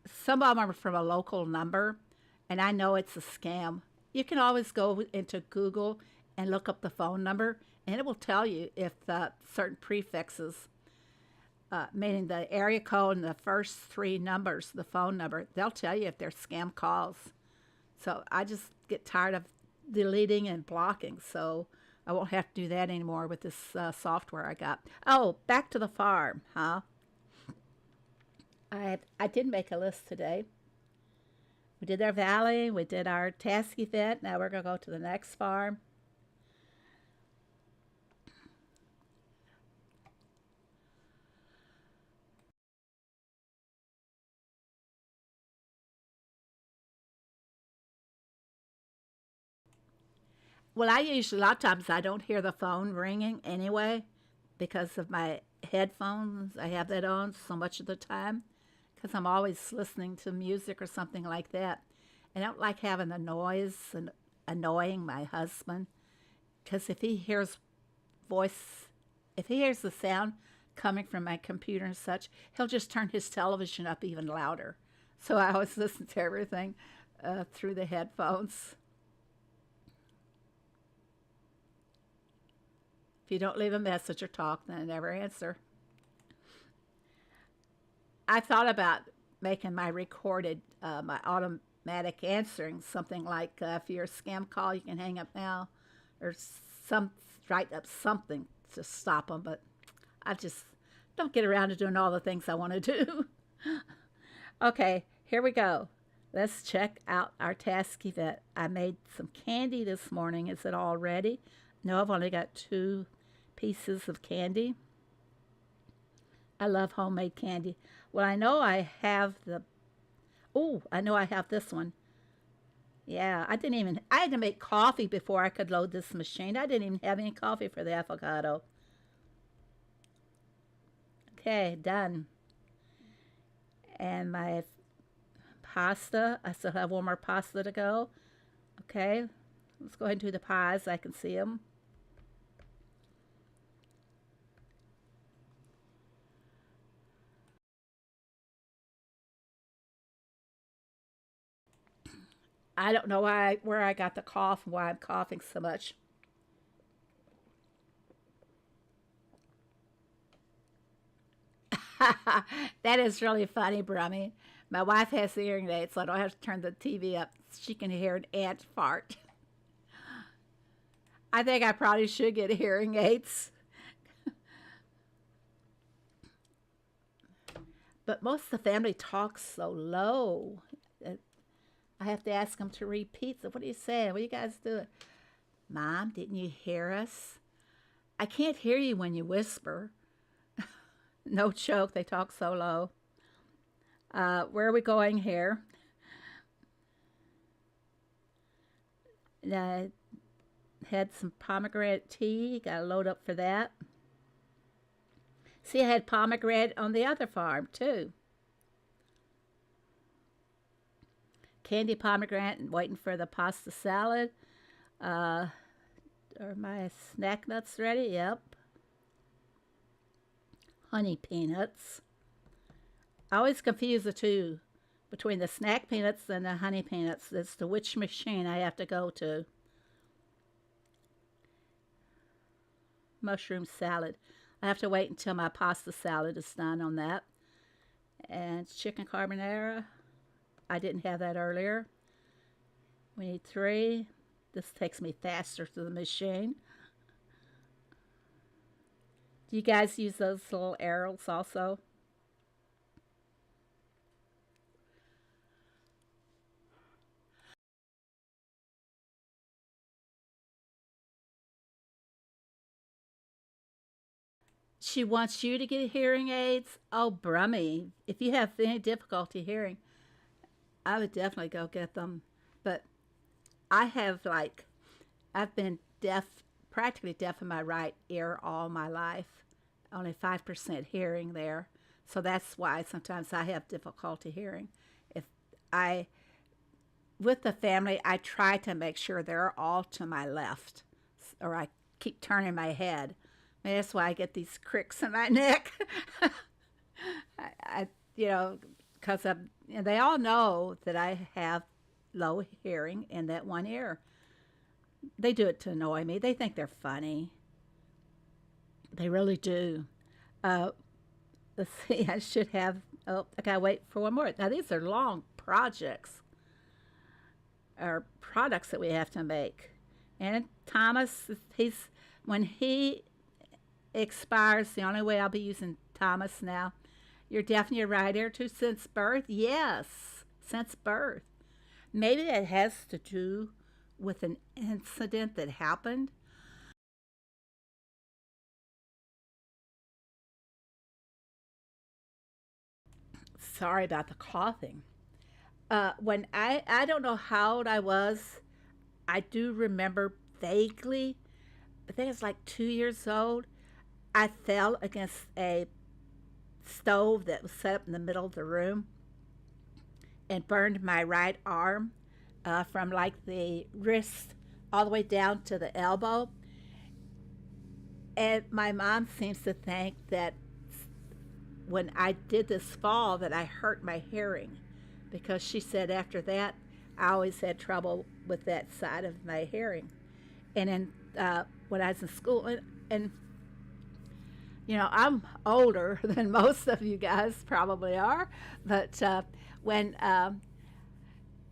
some of them are from a local number, and I know it's a scam. You can always go into Google and look up the phone number, and it will tell you if certain prefixes, meaning the area code and the first three numbers, the phone number, they'll tell you if they're scam calls. So I just get tired of deleting and blocking, so I won't have to do that anymore with this software I got. Oh, back to the farm, huh? I did make a list today. We did our valley, we did our task event. Now we're going to go to the next farm. Well, I usually, a lot of times, I don't hear the phone ringing anyway because of my headphones. I have that on so much of the time because I'm always listening to music or something like that. I don't like having the noise and annoying my husband because voice, if he hears the sound coming from my computer and such, he'll just turn his television up even louder. So I always listen to everything through the headphones. If you don't leave a message or talk, then I never answer. I thought about making my recorded, my automatic answering something like, if you're a scam call, you can hang up now, or write up something to stop them. But I just don't get around to doing all the things I want to do. Okay, here we go. Let's check out our task event. I made some candy this morning. Is it all ready? No, I've only got 2 pieces of candy. I love homemade candy. Well, I know I have the, oh, I know I have this one. Yeah, I had to make coffee before I could load this machine. I didn't even have any coffee for the avocado. Okay, done. And my pasta, I still have one more pasta to go. Okay, let's go ahead and do the pies. I can see them. I don't know where I got the cough and why I'm coughing so much. That is really funny, Brummy. My wife has hearing aids, so I don't have to turn the TV up. She can hear an ant fart. I think I probably should get hearing aids. But most of the family talks so low. I have to ask them to repeat. So what are you saying? What are you guys doing? Mom, didn't you hear us? I can't hear you when you whisper. No joke, they talk so low. Where are we going here? I had some pomegranate tea. Got to load up for that. See, I had pomegranate on the other farm, too. Candy pomegranate, waiting for the pasta salad. Are my snack nuts ready? Yep. Honey peanuts. I always confuse the two between the snack peanuts and the honey peanuts. It's the which machine I have to go to. Mushroom salad. I have to wait until my pasta salad is done on that. And chicken carbonara. I didn't have that earlier. We need 3. This takes me faster to the machine. Do you guys use those little arrows also? She wants you to get hearing aids. Oh, Brummy, if you have any difficulty hearing, I would definitely go get them. But I have I've been deaf, practically deaf in my right ear all my life. Only 5% hearing there. So that's why sometimes I have difficulty hearing. If I, with the family, I try to make sure they're all to my left, or I keep turning my head. Maybe that's why I get these cricks in my neck. I because they all know that I have low hearing in that one ear. They do it to annoy me. They think they're funny. They really do. Uh, let's see. I should have. Oh, I gotta wait for one more. Now these are long projects or products that we have to make. And Thomas, he's when he expires, the only way I'll be using Thomas now. You're deaf in your right ear too since birth? Yes, since birth. Maybe it has to do with an incident that happened. Sorry about the coughing. When I don't know how old I was, I do remember vaguely, I think it's like 2 years old. I fell against a stove that was set up in the middle of the room and burned my right arm from like the wrist all the way down to the elbow. And my mom seems to think that when I did this fall that I hurt my hearing because she said after that I always had trouble with that side of my hearing. And then when I was in school, and I'm older than most of you guys probably are, but when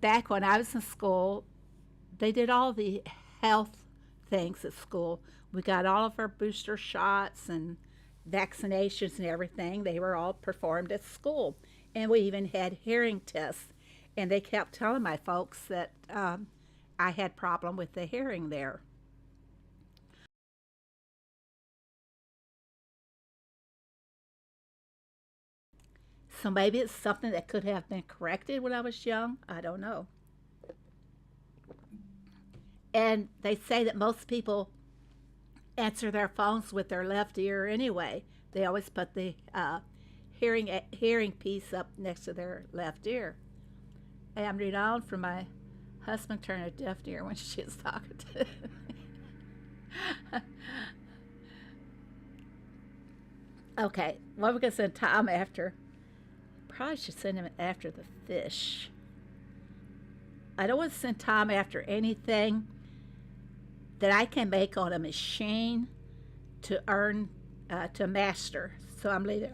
back when I was in school, they did all the health things at school. We got all of our booster shots and vaccinations and everything. They were all performed at school. And we even had hearing tests. And they kept telling my folks that I had problem with the hearing there. So maybe it's something that could have been corrected when I was young. I don't know. And they say that most people answer their phones with their left ear anyway. They always put the hearing piece up next to their left ear. And I'm renowned for my husband turning a deaf ear when she was talking to Okay, what we're going to send Tom after? Probably should send him after the fish. I don't want to send Tom after anything that I can make on a machine to earn, to master. So I'm leaving,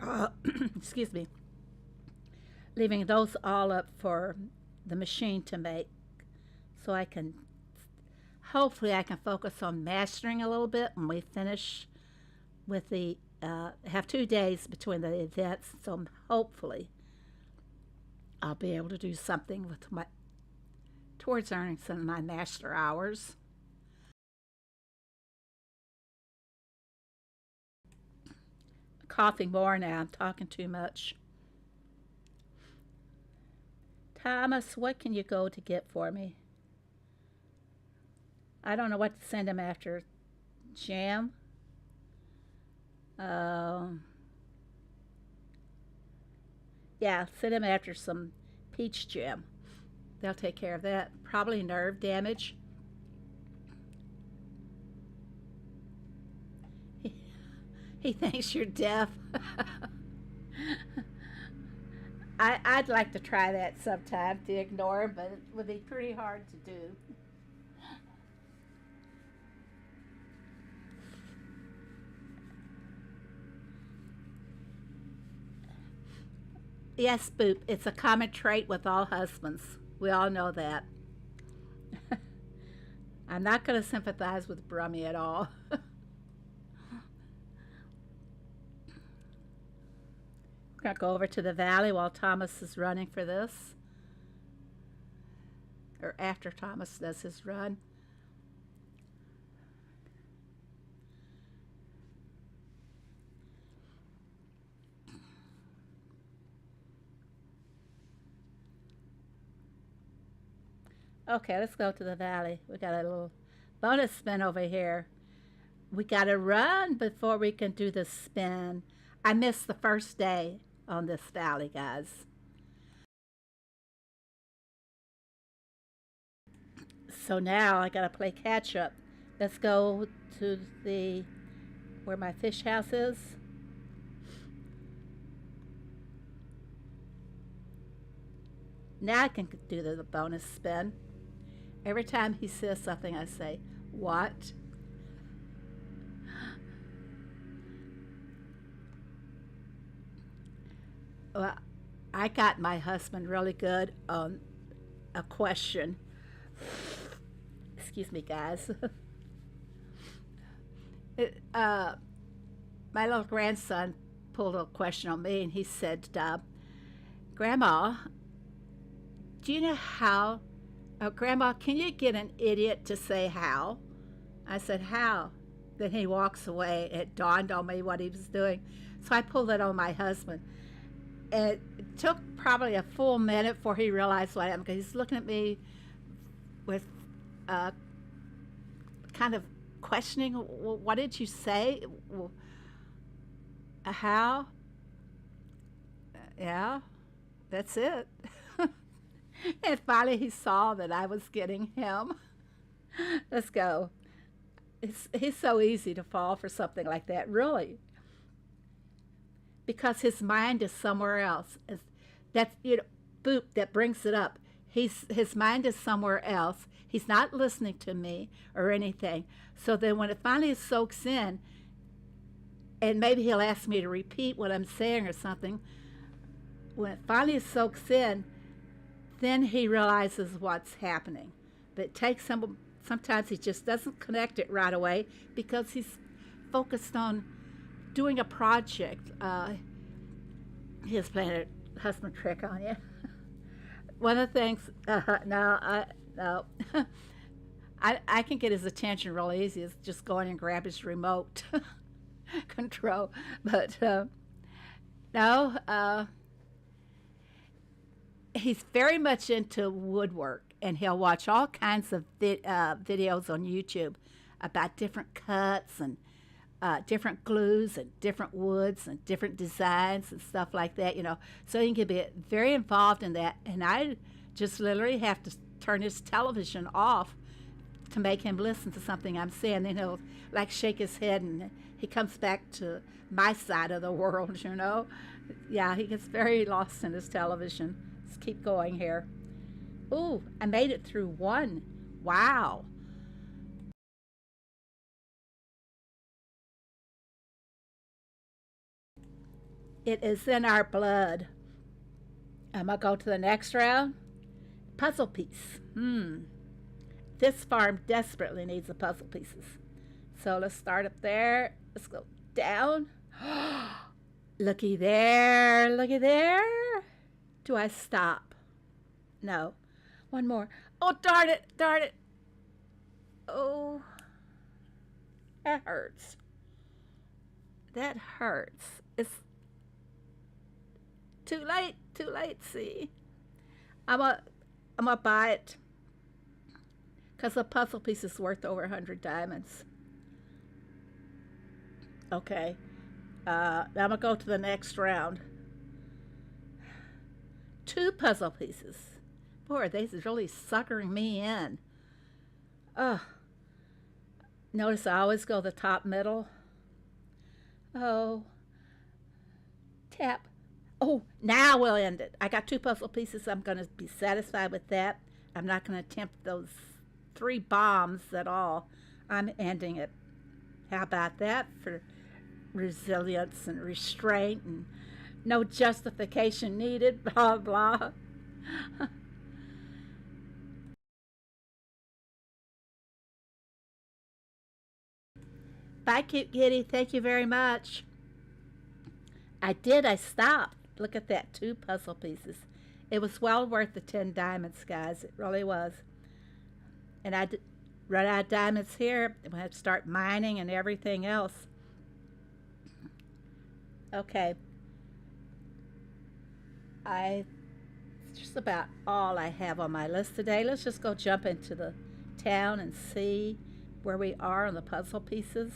excuse me, leaving those all up for the machine to make. So I can, hopefully I can focus on mastering a little bit when we finish with the, have 2 days between the events. So hopefully I'll be able to do something with my, towards earning some of my master hours. Coughing more now. I'm talking too much. Thomas, what can you go to get for me? I don't know what to send him after. Jam? Yeah, send him after some peach jam. They'll take care of that. Probably nerve damage. He thinks you're deaf. I'd like to try that sometime to ignore him, but it would be pretty hard to do. Yes, Boop, it's a common trait with all husbands. We all know that. I'm not going to sympathize with Brummy at all. We're going to go over to the valley while Thomas is running for this. Or after Thomas does his run. Okay, let's go to the valley. We got a little bonus spin over here. We got to run before we can do the spin. I missed the first day on this valley, guys. So now I got to play catch up. Let's go to the, where my fish house is. Now I can do the bonus spin. Every time he says something, I say, what? Well, I got my husband really good on a question. Excuse me, guys. My little grandson pulled a question on me, and he said, Grandma, do you know how? Grandma, can you get an idiot to say how? I said, how? Then he walks away. It dawned on me what he was doing. So I pulled it on my husband. And it took probably a full minute before he realized what happened, because he's looking at me with kind of questioning, well, what did you say? Well, how? Yeah, that's it. And finally he saw that I was getting him. Let's go. He's so easy to fall for something like that, really. Because his mind is somewhere else. That's, you know, Boop, that brings it up. His mind is somewhere else. He's not listening to me or anything. So then when it finally soaks in, and maybe he'll ask me to repeat what I'm saying or something, when it finally soaks in, then he realizes what's happening. But it takes him, sometimes he just doesn't connect it right away because he's focused on doing a project. He's playing a husband trick on you. One of the things, no, no. I can get his attention real easy. It's just going and grab his remote control. But no, he's very much into woodwork, and he'll watch all kinds of videos on YouTube about different cuts and different glues and different woods and different designs and stuff like that, So he can be very involved in that. And I just literally have to turn his television off to make him listen to something I'm saying. Then he'll like shake his head and he comes back to my side of the world. Yeah, he gets very lost in his television. Let's keep going here. Ooh, I made it through one. Wow. It is in our blood. I'm going to go to the next round. Puzzle piece. This farm desperately needs the puzzle pieces. So let's start up there. Let's go down. Looky there. Looky there. Do I stop? No. One more. Oh, darn it. Darn it. Oh. That hurts. That hurts. It's too late. Too late, see. I'm gonna buy it because the puzzle piece is worth over 100 diamonds. Okay. Now I'm gonna go to the next round. 2 puzzle pieces. Boy, they really suckering me in. Oh. Notice I always go the top middle. Oh. Tap. Oh, now we'll end it. I got 2 puzzle pieces. I'm going to be satisfied with that. I'm not going to attempt those 3 bombs at all. I'm ending it. How about that for resilience and restraint and no justification needed, blah, blah. Bye, cute kitty. Thank you very much. I stopped. Look at that, 2 puzzle pieces. It was well worth the 10 diamonds, guys. It really was. And I run out of diamonds here. I'm going to have to start mining and everything else. Okay. It's just about all I have on my list today. Let's just go jump into the town and see where we are on the puzzle pieces.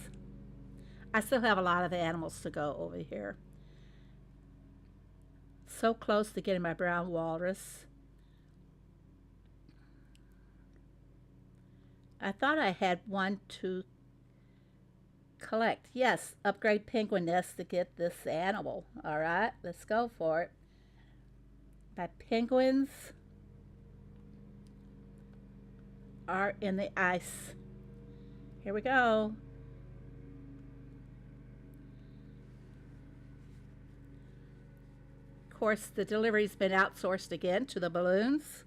I still have a lot of animals to go over here. So close to getting my brown walrus. I thought I had one to collect. Yes, upgrade penguin nest to get this animal. All right, let's go for it. My penguins are in the ice. Here we go. Of course, the delivery's been outsourced again to the balloons.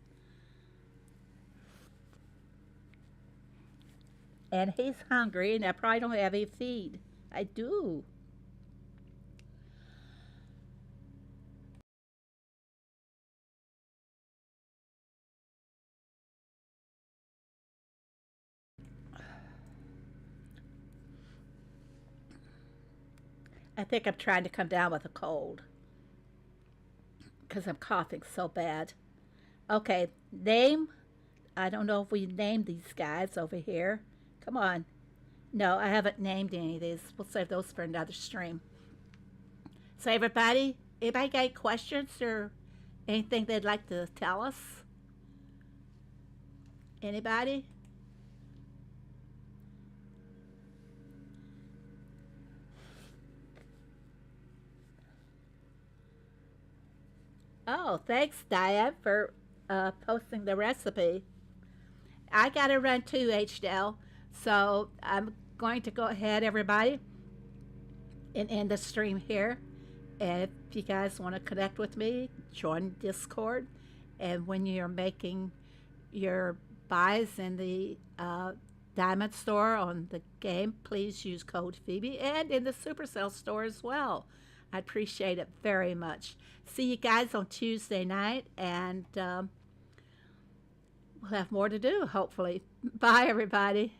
And he's hungry, and I probably don't have any feed. I do. I think I'm trying to come down with a cold because I'm coughing so bad. Okay, name. I don't know if we named these guys over here. Come on. No, I haven't named any of these. We'll save those for another stream. So everybody got any questions or anything they'd like to tell us? Anybody? Oh, thanks, Diane, for posting the recipe. I got to run too, HDL. So I'm going to go ahead, everybody, and end the stream here. And if you guys want to connect with me, join Discord. And when you're making your buys in the Diamond store on the game, please use code Phoebe and in the Supercell store as well. I appreciate it very much. See you guys on Tuesday night, and have more to do, hopefully. Bye, everybody.